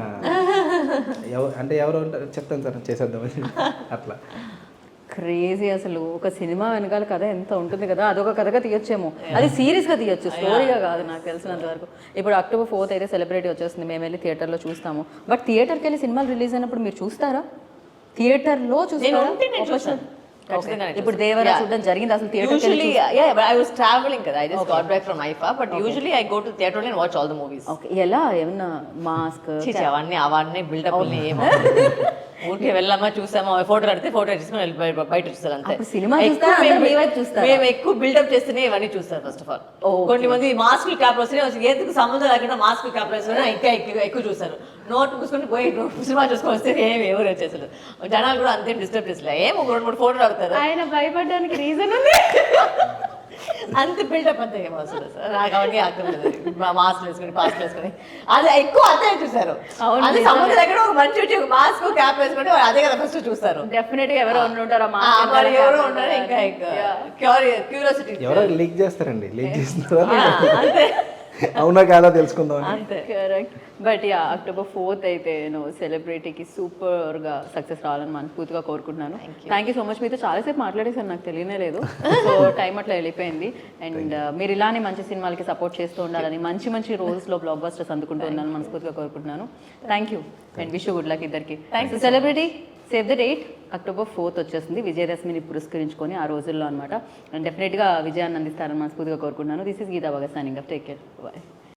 అంటే ఎవరు ఉంటారు చెప్తాను సార్ చేసేద్దామని అట్లా. క్రేజీ అసలు. ఒక సినిమా వెనకాల కథ ఎంత ఉంటుంది కదా, అదొక కథగా తీయొచ్చేమో, అది సీరియస్గా తీయొచ్చు, స్టోరీగా కాదు నాకు తెలిసినంత వరకు. ఇప్పుడు October 4th అయితే సెలబ్రిటీ వచ్చేస్తుంది, మేము వెళ్ళి థియేటర్లో చూస్తాము. బట్ థియేటర్కి వెళ్ళి సినిమాలు రిలీజ్ అయినప్పుడు మీరు చూస్తారా? థియేటర్లో చూస్తారా? ఇప్పుడు దేవరా చూడడం జరిగింది అసలు థియేటర్? I was traveling కదా, I just got back from IFA, but usually I go to theater and watch all the movies. Okay, ఎలా ఏమన్నా మాస్క్ అవన్నీ బిల్డప్ ఊరికే వెళ్ళామా చూసామా ఫోటో అడితే ఫోటో తీసుకుని వెళ్ళి బయట చూస్తారు అంతే. అప్పుడు సినిమా ఎక్కువ చూస్తారా? మేము- అందరూ మీ వైపు చూస్తారా? మేము ఎక్కువ బిల్డప్ చేస్తేనే ఇవన్నీ చూస్తారు ఫస్ట్ ఆఫ్ ఆల్. కొన్ని మంది మాస్క్ క్యాప్ వస్తే ఎందుకు సంబంధం లేకుండా మాస్క్ క్యాప్ వేసుకుని ఇంకా ఎక్కువ చూస్తారు. నోట్ పూసుకొని పోయి సినిమా చూసుకొని వస్తే ఏమి ఎవరు వచ్చేసారు. జనాలు కూడా అంతేం డిస్టర్బ్ చేసలే, ఏం ఒక 2-3 ఫోటోలు అడుగుతారు ఆయన భయపడడానికి రీజన్ ఉంది. అంత బిల్డప్ అంతే ఏమో అసలు సార్. నాకు అవన్నీ అక్కర్లేదు. మాస్క్ వేసుకుని పాస్క్ వేసుకుని అది ఎక్కువ అంతే చూసారు. అవును, అది సంబంధం లేకుండా ఒక మంచి వచ్చి మాస్క్ క్యాప్ వేసుకుంటే అదే కదా ఫస్ట్ చూస్తారు. డెఫినెట్ గా ఎవరో ఉంటారు మరి ఎవరో ఉంటారు ఇంకా క్యూరియాసిటీ ఎవరో లీక్ చేస్తారండి, లీక్ చేస్తున్నారా అంతే అవునా కాదా తెలుసుకుందాం. అంతే. Correct. But yeah October 4th అయితే నేను సెలబ్రిటీకి సూపర్గా సక్సెస్ రావాలని మనస్ఫూర్తిగా కోరుకుంటున్నాను. Thank you so much. మీతో చాలాసేపు మాట్లాడేసాను, నాకు తెలియనే లేదు. సో టైం అట్లా వెళ్ళిపోయింది. అండ్ మీరు ఇలానే మంచి సినిమాలకి సపోర్ట్ చేస్తూ ఉండాలని, మంచి మంచి రోల్స్లో బ్లాక్ బస్టర్స్ అందుకుంటూ ఉండాలని మనస్ఫూర్తిగా కోరుకుంటున్నాను. Thank you and wish good luck ఇద్దరికి. Celebrity save the date October 4th వచ్చేస్తుంది, విజయదశమిని పురస్కరించుకొని ఆ రోజుల్లో అనమాట. అండ్ డెఫినెట్గా విజయాన్ని అందిస్తారని మనస్ఫూర్తిగా కోరుకుంటున్నాను. This is Geeta Bhagat signing off. Take care, bye.